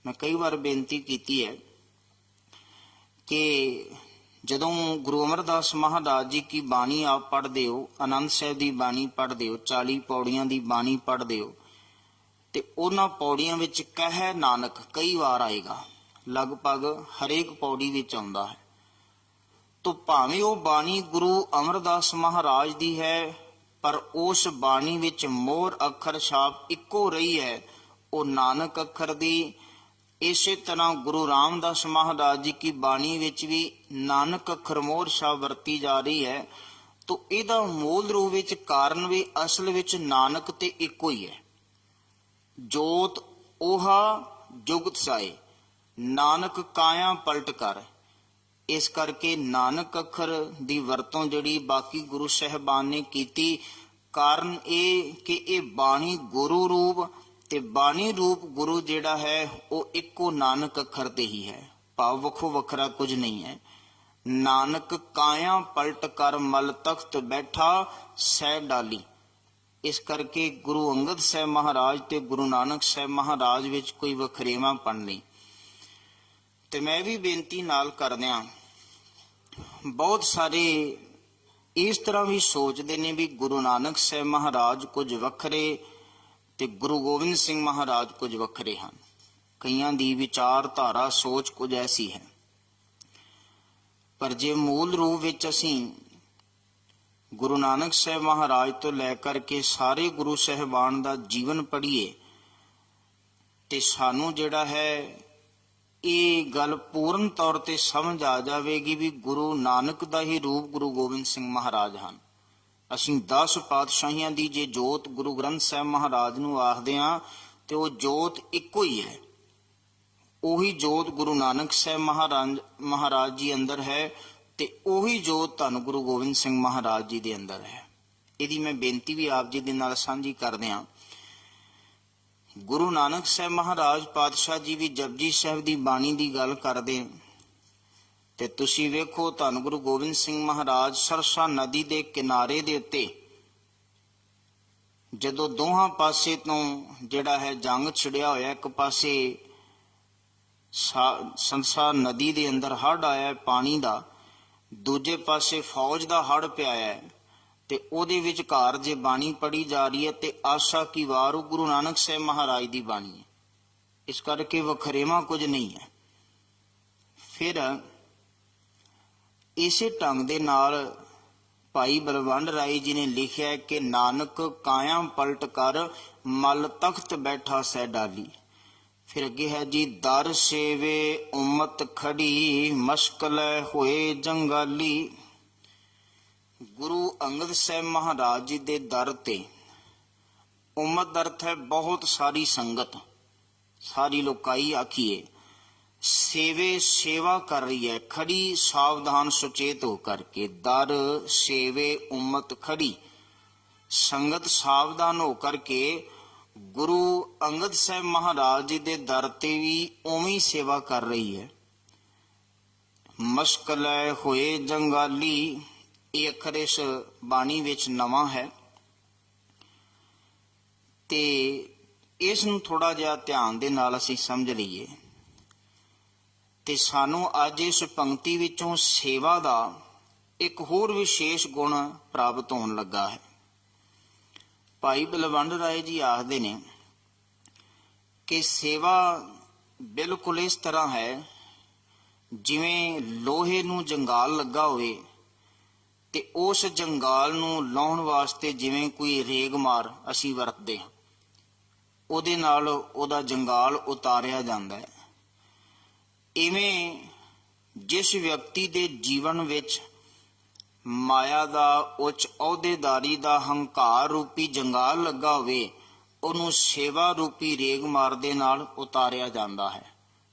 ਮੈਂ ਕਈ ਵਾਰ ਬੇਨਤੀ ਕੀਤੀ ਹੈ ਕਿ ਜਦੋਂ ਗੁਰੂ ਅਮਰਦਾਸ ਮਹਾਰਾਜ ਜੀ ਕੀ ਬਾਣੀ ਆਪ ਪੜ੍ਹਦੇ ਹੋ, ਆਨੰਦ ਸਾਹਿਬ ਦੀ ਬਾਣੀ ਪੜ੍ਹਦੇ ਹੋ, 40 ਪੌੜੀਆਂ ਦੀ ਬਾਣੀ ਪੜ੍ਹਦੇ ਹੋ, ਤੇ ਉਹਨਾਂ ਪੌੜੀਆਂ ਵਿੱਚ ਕਹਿ ਨਾਨਕ ਕਈ ਵਾਰ ਆਏਗਾ, ਲਗਭਗ ਹਰੇਕ ਪੌੜੀ ਵਿੱਚ ਆਉਂਦਾ ਹੈ। ਤੋ ਭਾਵੇਂ ਉਹ ਬਾਣੀ ਗੁਰੂ ਅਮਰਦਾਸ ਮਹਾਰਾਜ ਦੀ ਹੈ, ਪਰ ਉਸ ਬਾਣੀ ਵਿੱਚ ਮੋਹਰ ਅੱਖਰ ਛਾਪ ਇੱਕੋ ਰਹੀ ਹੈ, ਉਹ ਨਾਨਕ ਅੱਖਰ ਦੀ। ਇਸੇ ਤਰ੍ਹਾਂ ਗੁਰੂ ਰਾਮਦਾਸ ਮਹਾਰਾਜ ਜੀ ਕੀ ਬਾਣੀ ਵਿੱਚ ਵੀ ਨਾਨਕ ਅੱਖਰ ਮੋਹਰ ਛਾਪ ਵਰਤੀ ਜਾ ਰਹੀ ਹੈ। ਤੋ ਇਹਦਾ ਮੂਲ ਰੂਪ ਵਿੱਚ ਕਾਰਨ ਵੀ ਅਸਲ ਵਿੱਚ ਨਾਨਕ ਤੇ ਇੱਕੋ ਹੀ ਹੈ। ਜੋਤ ਓਹਾ ਜੁਗਤ ਸਾਏ, ਨਾਨਕ ਕਾਇਆ ਪਲਟ ਕਰ। ਇਸ ਕਰਕੇ ਨਾਨਕ ਅੱਖਰ ਦੀ ਵਰਤੋਂ ਜਿਹੜੀ ਬਾਕੀ ਗੁਰੂ ਸਾਹਿਬਾਨ ਨੇ ਕੀਤੀ, ਕਾਰਨ ਇਹ ਕਿ ਇਹ ਬਾਣੀ ਗੁਰੂ ਰੂਪ ਤੇ ਬਾਣੀ ਰੂਪ ਗੁਰੂ ਜਿਹੜਾ ਹੈ ਉਹ ਇੱਕੋ ਨਾਨਕ ਅੱਖਰ ਤੇ ਹੀ ਹੈ, ਭਾਵ ਵੱਖੋ ਵੱਖਰਾ ਕੁਝ ਨਹੀਂ ਹੈ। ਨਾਨਕ ਕਾਇਆ ਪਲਟ ਕਰ ਮਲ ਤਖਤ ਬੈਠਾ ਸਹਿ ਡਾਲੀ। ਇਸ ਕਰਕੇ ਗੁਰੂ ਅੰਗਦ ਸਾਹਿਬ ਮਹਾਰਾਜ ਤੇ ਗੁਰੂ ਨਾਨਕ ਸਾਹਿਬ ਮਹਾਰਾਜ ਵਿੱਚ ਕੋਈ ਵਖਰੇਵਾਂਪਣ ਨਹੀਂ। ਤੇ ਮੈਂ ਵੀ ਬੇਨਤੀ ਨਾਲ ਕਰਦਿਆਂ, ਬਹੁਤ ਸਾਰੇ ਇਸ ਤਰ੍ਹਾਂ ਵੀ ਸੋਚਦੇ ਨੇ ਵੀ ਗੁਰੂ ਨਾਨਕ ਸਾਹਿਬ ਮਹਾਰਾਜ ਕੁਝ ਵੱਖਰੇ ਤੇ ਗੁਰੂ ਗੋਬਿੰਦ ਸਿੰਘ ਮਹਾਰਾਜ ਕੁਝ ਵੱਖਰੇ ਹਨ। ਕਈਆਂ ਦੀ ਵਿਚਾਰਧਾਰਾ ਸੋਚ ਕੁਝ ਐਸੀ ਹੈ, ਪਰ ਜੇ ਮੂਲ ਰੂਪ ਵਿੱਚ ਅਸੀਂ ਗੁਰੂ ਨਾਨਕ ਸਾਹਿਬ ਮਹਾਰਾਜ ਤੋਂ ਲੈ ਕਰਕੇ ਸਾਰੇ ਗੁਰੂ ਸਾਹਿਬਾਨ ਦਾ ਜੀਵਨ ਪੜ੍ਹੀਏ ਤੇ ਸਾਨੂੰ ਜਿਹੜਾ ਹੈ ਇਹ ਗੱਲ ਪੂਰਨ ਤੌਰ ਤੇ ਸਮਝ ਆ ਜਾਵੇਗੀ ਵੀ ਗੁਰੂ ਨਾਨਕ ਦਾ ਹੀ ਰੂਪ ਗੁਰੂ ਗੋਬਿੰਦ ਸਿੰਘ ਮਹਾਰਾਜ ਹਨ। ਅਸੀਂ 10 ਪਾਤਸ਼ਾਹੀਆਂ ਦੀ ਜੇ ਜੋਤ ਗੁਰੂ ਗ੍ਰੰਥ ਸਾਹਿਬ ਮਹਾਰਾਜ ਨੂੰ ਆਖਦੇ ਹਾਂ ਤੇ ਉਹ ਜੋਤ ਇੱਕੋ ਹੀ ਹੈ। ਉਹੀ ਜੋਤ ਗੁਰੂ ਨਾਨਕ ਸਾਹਿਬ ਮਹਾਰਾਜ ਜੀ ਅੰਦਰ ਹੈ ਤੇ ਉਹੀ ਜੋਤ ਧੰਨ ਗੁਰੂ ਗੋਬਿੰਦ ਸਿੰਘ ਮਹਾਰਾਜ ਜੀ ਦੇ ਅੰਦਰ ਹੈ। ਇਹਦੀ ਮੈਂ ਬੇਨਤੀ ਵੀ ਆਪ ਜੀ ਦੇ ਨਾਲ ਸਾਂਝੀ ਕਰਦੇ ਹਾਂ। ਗੁਰੂ ਨਾਨਕ ਸਾਹਿਬ ਮਹਾਰਾਜ ਪਾਤਸ਼ਾਹ ਜੀ ਵੀ ਜਪਜੀ ਸਾਹਿਬ ਦੀ ਬਾਣੀ ਦੀ ਗੱਲ ਕਰਦੇ ਤੇ ਤੁਸੀਂ ਵੇਖੋ ਧੰਨ ਗੁਰੂ ਗੋਬਿੰਦ ਸਿੰਘ ਮਹਾਰਾਜ ਸਰਸਾ ਨਦੀ ਦੇ ਕਿਨਾਰੇ ਦੇ ਉੱਤੇ ਜਦੋਂ ਦੋਹਾਂ ਪਾਸੇ ਤੋਂ ਜਿਹੜਾ ਹੈ ਜੰਗ ਛਿੜਿਆ ਹੋਇਆ, ਇੱਕ ਪਾਸੇ ਸਰਸਾ ਨਦੀ ਦੇ ਅੰਦਰ ਹੜ੍ਹ ਆਇਆ ਪਾਣੀ ਦਾ, ਦੂਜੇ ਪਾਸੇ ਫੌਜ ਦਾ ਹੜ੍ਹ ਪਿਆ ਹੈ ਤੇ ਉਹਦੇ ਵਿਚਕਾਰ ਜੇ ਬਾਣੀ ਪੜ੍ਹੀ ਜਾ ਰਹੀ ਹੈ ਤੇ ਆਸਾ ਕੀ ਵਾਰ ਉਹ ਗੁਰੂ ਨਾਨਕ ਸਾਹਿਬ ਮਹਾਰਾਜ ਦੀ ਬਾਣੀ ਹੈ। ਇਸ ਕਰਕੇ ਵਖਰੇਵਾਂ ਕੁਝ ਨਹੀਂ ਹੈ। ਫਿਰ ਇਸੇ ਢੰਗ ਦੇ ਨਾਲ ਭਾਈ ਬਲਵੰਡ ਰਾਏ ਜੀ ਨੇ ਲਿਖਿਆ ਕਿ ਨਾਨਕ ਕਾਇਆ ਪਲਟ ਕਰ ਮਲ ਤਖਤ ਬੈਠਾ ਸਹਿ ਡਾਲੀ। ਫਿਰ ਅੱਗੇ ਹੈ ਜੀ, ਦਰ ਸੇਵੇ ਉਮਤ ਖੜੀ ਮਸ਼ਕਲ ਹੋਏ ਜੰਗਾਲੀ। ਗੁਰੂ ਅੰਗਦ ਸਾਹਿਬ ਮਹਾਰਾਜ ਜੀ ਦੇ ਦਰ ਤੇ, ਉਮਤ ਦਾ ਅਰਥ ਹੈ ਬਹੁਤ ਸਾਰੀ ਸੰਗਤ, ਸਾਰੀ ਲੋਕਾਈ ਆਖੀਏ, ਸੇਵੇ ਸੇਵਾ ਕਰ ਰਹੀ ਹੈ, ਖੜੀ ਸਾਵਧਾਨ ਸੁਚੇਤ ਹੋ ਕਰਕੇ। ਦਰ ਸੇਵੇ ਉਮਤ ਖੜੀ, ਸੰਗਤ ਸਾਵਧਾਨ ਹੋ ਕਰਕੇ ਗੁਰੂ ਅੰਗਦ ਸਾਹਿਬ ਮਹਾਰਾਜ ਜੀ ਦੇ ਦਰ ਤੇ ਵੀ ਉਵੇਂ ਸੇਵਾ ਕਰ ਰਹੀ ਹੈ। ਮਸ਼ਕਲ ਹੋਏ ਜੰਗਾਲੀ, ਇਹ ਅੱਖਰ ਇਸ ਬਾਣੀ ਵਿੱਚ ਨਵਾਂ ਹੈ ਤੇ ਇਸ ਨੂੰ ਥੋੜਾ ਜਿਹਾ ਧਿਆਨ ਦੇ ਨਾਲ ਅਸੀਂ ਸਮਝ ਲਈਏ ਤੇ ਸਾਨੂੰ ਅੱਜ ਇਸ ਪੰਕਤੀ ਵਿੱਚੋਂ ਸੇਵਾ ਦਾ ਇੱਕ ਹੋਰ ਵਿਸ਼ੇਸ਼ ਗੁਣ ਪ੍ਰਾਪਤ ਹੋਣ ਲੱਗਾ ਹੈ। ਭਾਈ ਬਲਵੰਡ ਰਾਏ ਜੀ ਆਖਦੇ ਨੇ ਕਿ ਸੇਵਾ ਬਿਲਕੁਲ ਇਸ ਤਰ੍ਹਾਂ ਹੈ ਜਿਵੇਂ ਲੋਹੇ ਨੂੰ ਜੰਗਾਲ ਲੱਗਾ ਹੋਵੇ ਤੇ ਉਸ ਜੰਗਾਲ ਨੂੰ ਲਾਉਣ ਵਾਸਤੇ ਜਿਵੇਂ ਕੋਈ ਰੇਗਮਾਰ ਅਸੀਂ ਵਰਤਦੇ ਹਾਂ, ਉਹਦੇ ਨਾਲ ਉਹਦਾ ਜੰਗਾਲ ਉਤਾਰਿਆ ਜਾਂਦਾ ਹੈ। ਇਵੇਂ ਜਿਸ ਵਿਅਕਤੀ ਦੇ ਜੀਵਨ ਵਿੱਚ ਮਾਇਆ ਦਾ, ਉੱਚ ਅਹੁਦੇਦਾਰੀ ਦਾ, ਹੰਕਾਰ ਰੂਪੀ ਜੰਗਾਲ ਲੱਗਾ ਹੋਵੇ, ਉਹਨੂੰ ਸੇਵਾ ਰੂਪੀ ਰੇਗਮਾਰ ਦੇ ਨਾਲ ਉਤਾਰਿਆ ਜਾਂਦਾ ਹੈ।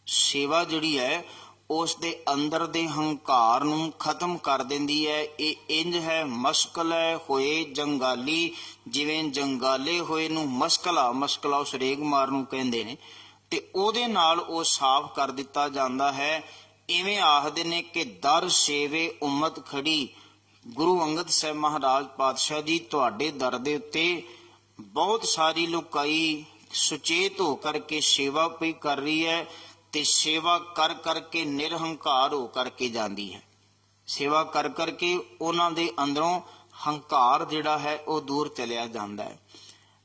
ਸੇਵਾ ਜਿਹੜੀ ਹੈ ਉਸ ਦੇ ਅੰਦਰ ਦੇ ਹੰਕਾਰ ਨੂੰ ਖਤਮ ਕਰ ਦਿੰਦੀ ਹੈ। ਇਹ ਇੰਜ ਹੈ, ਮਸ਼ਕਲ ਹੋਏ ਜੰਗਾਲੀ, ਜਿਵੇਂ ਜੰਗਾਲੇ ਹੋਏ ਨੂੰ ਮਸ਼ਕਲਾ ਉਸ ਰੇਗਮਾਰ ਨੂੰ ਕਹਿੰਦੇ ਨੇ ਤੇ ਉਹਦੇ ਨਾਲ ਉਹ ਸਾਫ਼ ਕਰ ਦਿੱਤਾ ਜਾਂਦਾ ਹੈ। ਇਵੇਂ ਆਖਦੇ ਨੇ ਕਿ ਦਰ ਸੇਵੇ ਉਮਤ ਖੜੀ। ਗੁਰੂ ਅੰਗਦ ਸਾਹਿਬ ਮਹਾਰਾਜ ਪਾਤਸ਼ਾਹ ਜੀ ਤੁਹਾਡੇ ਦਰ ਦੇ ਉੱਤੇ ਬਹੁਤ ਸਾਰੀ ਲੋਕਾਈ ਸੁਚੇਤ ਹੋ ਕਰਕੇ ਸੇਵਾ ਵੀ ਕਰ ਰਹੀ ਹੈ ਤੇ ਸੇਵਾ ਕਰ ਕਰਕੇ ਨਿਰਹੰਕਾਰ ਹੋ ਕਰਕੇ ਜਾਂਦੀ ਹੈ। ਸੇਵਾ ਕਰ ਕਰਕੇ ਉਹਨਾਂ ਦੇ ਅੰਦਰੋਂ ਹੰਕਾਰ ਜਿਹੜਾ ਹੈ ਉਹ ਦੂਰ ਚਲਿਆ ਜਾਂਦਾ ਹੈ।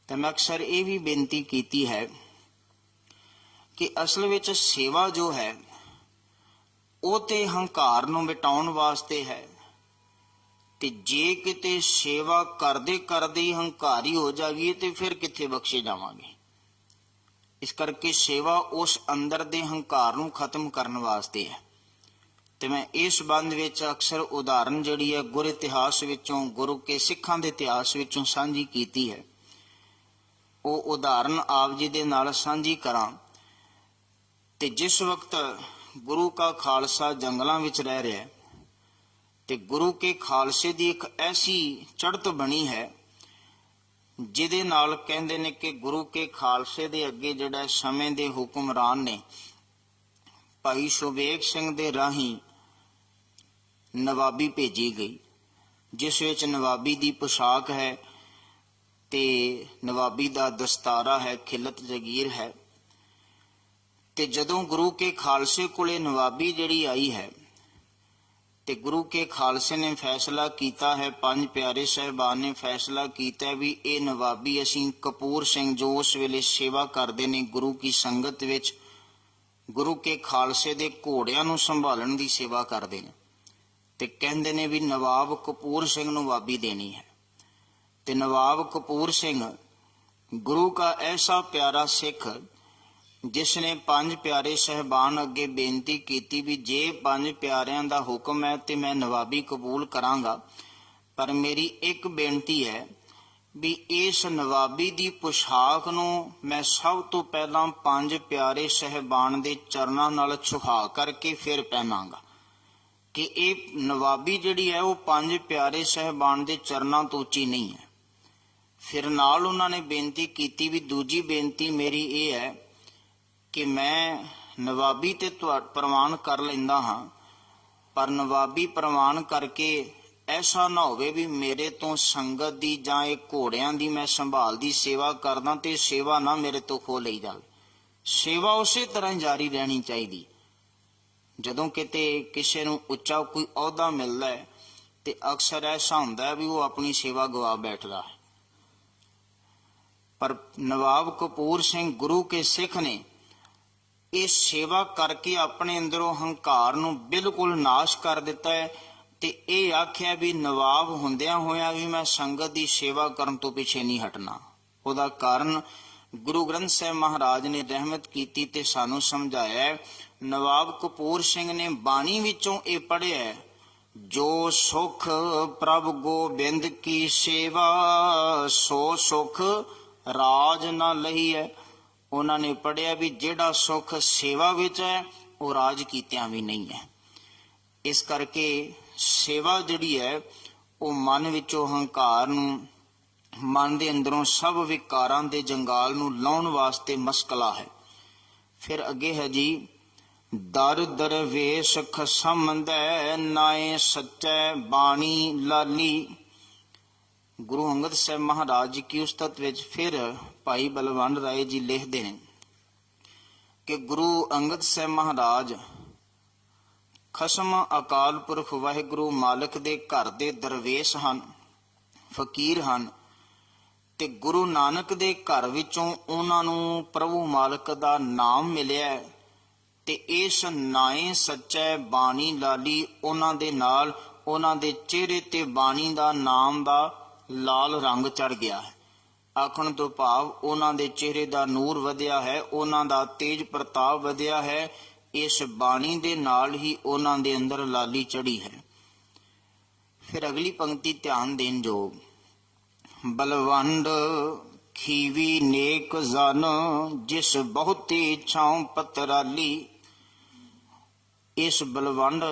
ਤੇ ਮੈਂ ਅਕਸਰ ਇਹ ਵੀ ਬੇਨਤੀ ਕੀਤੀ ਹੈ ਕਿ ਅਸਲ ਵਿੱਚ ਸੇਵਾ ਜੋ ਹੈ ਉਹ ਤੇ ਹੰਕਾਰ ਨੂੰ ਮਿਟਾਉਣ ਵਾਸਤੇ ਹੈ ਤੇ ਜੇ ਕਿਤੇ ਸੇਵਾ ਕਰਦੇ ਕਰਦੇ ਹੀ ਹੰਕਾਰੀ ਹੋ ਜਾਈਏ ਤੇ ਫਿਰ ਕਿੱਥੇ ਬਖਸ਼ੇ ਜਾਵਾਂਗੇ। ਇਸ ਕਰਕੇ ਸੇਵਾ ਉਸ ਅੰਦਰ ਦੇ ਹੰਕਾਰ ਨੂੰ ਖਤਮ ਕਰਨ ਵਾਸਤੇ ਹੈ। ਤੇ ਮੈਂ ਇਸ ਸੰਬੰਧ ਵਿੱਚ ਅਕਸਰ ਉਦਾਹਰਨ ਜਿਹੜੀ ਹੈ ਗੁਰ ਇਤਿਹਾਸ ਵਿੱਚੋਂ, ਗੁਰੂ ਕੇ ਸਿੱਖਾਂ ਦੇ ਇਤਿਹਾਸ ਵਿੱਚੋਂ ਸਾਂਝੀ ਕੀਤੀ ਹੈ। ਉਹ ਉਦਾਹਰਨ ਆਪ ਜੀ ਦੇ ਨਾਲ ਸਾਂਝੀ ਕਰਾਂ। ਤੇ ਜਿਸ ਵਕਤ ਗੁਰੂ ਕਾ ਖਾਲਸਾ ਜੰਗਲਾਂ ਵਿੱਚ ਰਹਿ ਰਿਹਾ ਹੈ ਤੇ ਗੁਰੂ ਕੇ ਖਾਲਸੇ ਦੀ ਇੱਕ ਐਸੀ ਚੜ੍ਹਤ ਬਣੀ ਹੈ ਜਿਹਦੇ ਨਾਲ ਕਹਿੰਦੇ ਨੇ ਕਿ ਗੁਰੂ ਕੇ ਖਾਲਸੇ ਦੇ ਅੱਗੇ ਜਿਹੜਾ ਸਮੇਂ ਦੇ ਹੁਕਮਰਾਨ ਨੇ ਭਾਈ ਸ਼ੁਬੇਗ ਸਿੰਘ ਦੇ ਰਾਹੀਂ ਨਵਾਬੀ ਭੇਜੀ ਗਈ, ਜਿਸ ਵਿੱਚ ਨਵਾਬੀ ਦੀ ਪੋਸ਼ਾਕ ਹੈ ਤੇ ਨਵਾਬੀ ਦਾ ਦਸਤਾਰਾ ਹੈ, ਖਿਲਤ ਜਗੀਰ ਹੈ। ਤੇ ਜਦੋਂ ਗੁਰੂ ਕੇ ਖਾਲਸੇ ਕੋਲੇ ਨਵਾਬੀ ਜਿਹੜੀ ਆਈ ਹੈ ਤੇ ਗੁਰੂ ਕੇ ਖਾਲਸੇ ਨੇ ਫੈਸਲਾ ਕੀਤਾ ਹੈ, ਪੰਜ ਪਿਆਰੇ ਸਾਹਿਬਾਨ ਨੇ ਫੈਸਲਾ ਕੀਤਾ ਵੀ ਇਹ ਨਵਾਬੀ ਅਸੀਂ ਕਪੂਰ ਸਿੰਘ ਜੋ ਉਸ ਵੇਲੇ ਸੇਵਾ ਕਰਦੇ ਨੇ ਗੁਰੂ ਕੀ ਸੰਗਤ ਵਿੱਚ, ਗੁਰੂ ਕੇ ਖਾਲਸੇ ਦੇ ਘੋੜਿਆਂ ਨੂੰ ਸੰਭਾਲਣ ਦੀ ਸੇਵਾ ਕਰਦੇ ਨੇ, ਤੇ ਕਹਿੰਦੇ ਨੇ ਵੀ ਨਵਾਬ ਕਪੂਰ ਸਿੰਘ ਨੂੰ ਨਵਾਬੀ ਦੇਣੀ ਹੈ। ਤੇ ਨਵਾਬ ਕਪੂਰ ਸਿੰਘ ਗੁਰੂ ਕਾ ਐਸਾ ਪਿਆਰਾ ਸਿੱਖ ਜਿਸ ਨੇ ਪੰਜ ਪਿਆਰੇ ਸਹਿਬਾਨ ਅੱਗੇ ਬੇਨਤੀ ਕੀਤੀ ਵੀ ਜੇ ਪੰਜ ਪਿਆਰਿਆਂ ਦਾ ਹੁਕਮ ਹੈ ਤੇ ਮੈਂ ਨਵਾਬੀ ਕਬੂਲ ਕਰਾਂਗਾ, ਪਰ ਮੇਰੀ ਇੱਕ ਬੇਨਤੀ ਹੈ ਵੀ ਇਸ ਨਵਾਬੀ ਦੀ ਪੁਸ਼ਾਕ ਨੂੰ ਮੈਂ ਸਭ ਤੋਂ ਪਹਿਲਾਂ ਪੰਜ ਪਿਆਰੇ ਸਹਿਬਾਨ ਦੇ ਚਰਨਾਂ ਨਾਲ ਛੁਹਾ ਕਰਕੇ ਫਿਰ ਪਹਿਨਾਂਗਾ, ਕਿ ਇਹ ਨਵਾਬੀ ਜਿਹੜੀ ਹੈ ਉਹ ਪੰਜ ਪਿਆਰੇ ਸਹਿਬਾਨ ਦੇ ਚਰਨਾਂ ਤੋਂ ਉੱਚੀ ਨਹੀਂ ਹੈ। ਫਿਰ ਨਾਲ ਉਹਨਾਂ ਨੇ ਬੇਨਤੀ ਕੀਤੀ ਵੀ ਦੂਜੀ ਬੇਨਤੀ ਮੇਰੀ ਇਹ ਹੈ ਕਿ ਮੈਂ ਨਵਾਬੀ ਤੇ ਪ੍ਰਵਾਨ ਕਰ ਲੈਂਦਾ ਹਾਂ, ਪਰ ਨਵਾਬੀ ਪ੍ਰਵਾਨ ਕਰਕੇ ਐਸਾ ਨਾ ਹੋਵੇ ਵੀ ਮੇਰੇ ਤੋਂ ਸੰਗਤ ਦੀ ਜਾਂ ਇਹ ਘੋੜਿਆਂ ਦੀ ਮੈਂ ਸੰਭਾਲ ਦੀ ਸੇਵਾ ਕਰਦਾ ਤੇ ਸੇਵਾ ਨਾ ਮੇਰੇ ਤੋਂ ਖੋ ਲਈ ਜਾਵੇ, ਸੇਵਾ ਉਸੇ ਤਰ੍ਹਾਂ ਜਾਰੀ ਰਹਿਣੀ ਚਾਹੀਦੀ। ਜਦੋਂ ਕਿਤੇ ਕਿਸੇ ਨੂੰ ਉੱਚਾ ਕੋਈ ਅਹੁਦਾ ਮਿਲਦਾ ਹੈ ਤੇ ਅਕਸਰ ਐਸਾ ਹੁੰਦਾ ਹੈ ਵੀ ਉਹ ਆਪਣੀ ਸੇਵਾ ਗਵਾ ਬੈਠਦਾ ਹੈ, ਪਰ ਨਵਾਬ ਕਪੂਰ ਸਿੰਘ ਗੁਰੂ ਕੇ ਸਿੱਖ ਨੇ ਇਹ ਸੇਵਾ ਕਰਕੇ ਆਪਣੇ ਅੰਦਰੋਂ ਹੰਕਾਰ ਨੂੰ ਬਿਲਕੁਲ ਨਾਸ਼ ਕਰ ਦਿੱਤਾ ਹੈ ਤੇ ਇਹ ਆਖਿਆ ਵੀ ਨਵਾਬ ਹੁੰਦਿਆਂ ਹੋਇਆਂ ਵੀ ਮੈਂ ਸੰਗਤ ਦੀ ਸੇਵਾ ਕਰਨ ਤੋਂ ਪਿੱਛੇ ਨਹੀਂ ਹਟਣਾ। ਉਹਦਾ ਕਾਰਨ ਗੁਰੂ ਗ੍ਰੰਥ ਸਾਹਿਬ ਮਹਾਰਾਜ ਨੇ ਰਹਿਮਤ ਕੀਤੀ ਤੇ ਸਾਨੂੰ ਸਮਝਾਇਆ। ਨਵਾਬ ਕਪੂਰ ਸਿੰਘ ਨੇ ਬਾਣੀ ਵਿੱਚੋਂ ਇਹ ਪੜ੍ਹਿਆ, ਜੋ ਸੁਖ ਪ੍ਰਭ ਗੋਬਿੰਦ ਕੀ ਸੇਵਾ ਸੋ ਸੁਖ ਰਾਜ ਨਾ ਲਈ ਹੈ। ਉਹਨਾਂ ਨੇ ਪੜ੍ਹਿਆ ਵੀ ਜਿਹੜਾ ਸੁਖ ਸੇਵਾ ਵਿੱਚ ਹੈ ਉਹ ਰਾਜ ਕੀਤਿਆਂ ਵੀ ਨਹੀਂ ਹੈ। ਇਸ ਕਰਕੇ ਸੇਵਾ ਜਿਹੜੀ ਹੈ ਉਹ ਮਨ ਵਿੱਚੋਂ ਹੰਕਾਰ ਨੂੰ, ਮਨ ਦੇ ਅੰਦਰੋਂ ਸਭ ਵਿਕਾਰਾਂ ਦੇ ਜੰਗਾਲ ਨੂੰ ਲਾਉਣ ਵਾਸਤੇ ਮਸਕਲਾ ਹੈ। ਫਿਰ ਅੱਗੇ ਹੈ ਜੀ, ਦਰ ਦਰਵੇਸ਼ ਖਸਮਦੈ ਨਾਏ ਸੱਚੈ ਬਾਣੀ ਲਾਲੀ। ਗੁਰੂ ਅੰਗਦ ਸਾਹਿਬ ਮਹਾਰਾਜ ਜੀ ਕੀ ਉਸਤਤ ਵਿੱਚ ਫਿਰ ਭਾਈ ਬਲਵੰਡ ਰਾਏ ਜੀ ਲਿਖਦੇ ਨੇ ਕਿ ਗੁਰੂ ਅੰਗਦ ਸਾਹਿਬ ਮਹਾਰਾਜ ਖਸਮ ਅਕਾਲ ਪੁਰਖ ਵਾਹਿਗੁਰੂ ਮਾਲਕ ਦੇ ਘਰ ਦੇ ਦਰਵੇਸ਼ ਹਨ, ਫਕੀਰ ਹਨ, ਤੇ ਗੁਰੂ ਨਾਨਕ ਦੇ ਘਰ ਵਿੱਚੋਂ ਉਹਨਾਂ ਨੂੰ ਪ੍ਰਭੂ ਮਾਲਕ ਦਾ ਨਾਮ ਮਿਲਿਆ ਤੇ ਇਸ ਨਾਏ ਸੱਚੈ ਬਾਣੀ ਲਾਲੀ, ਉਹਨਾਂ ਦੇ ਨਾਲ ਉਹਨਾਂ ਦੇ ਚਿਹਰੇ ਤੇ ਬਾਣੀ ਦਾ ਨਾਮ ਦਾ ਲਾਲ ਰੰਗ ਚੜ ਗਿਆ ਹੈ। ਆਖਣ ਤੋਂ ਭਾਵ ਉਹਨਾਂ ਦੇ ਚਿਹਰੇ ਦਾ ਨੂਰ ਵਧਿਆ ਹੈ, ਉਹਨਾਂ ਦਾ ਤੇਜ ਪ੍ਰਤਾਪ ਵਧਿਆ ਹੈ। ਇਸ ਬਾਣੀ ਦੇ ਨਾਲ ਹੀ ਉਹਨਾਂ ਦੇ ਅੰਦਰ ਲਾਲੀ ਚੜੀ ਹੈ। ਫਿਰ ਅਗਲੀ ਪੰਕਤੀ ਧਿਆਨ ਦੇਣ ਯੋਗ, ਬਲਵੰਡ ਖੀਵੀ ਨੇਕ ਜਨ ਜਿਸ ਬਹੁਤੀ ਛਾਉ ਪਤਰਾਲੀ। ਇਸ ਬਲਵੰਡ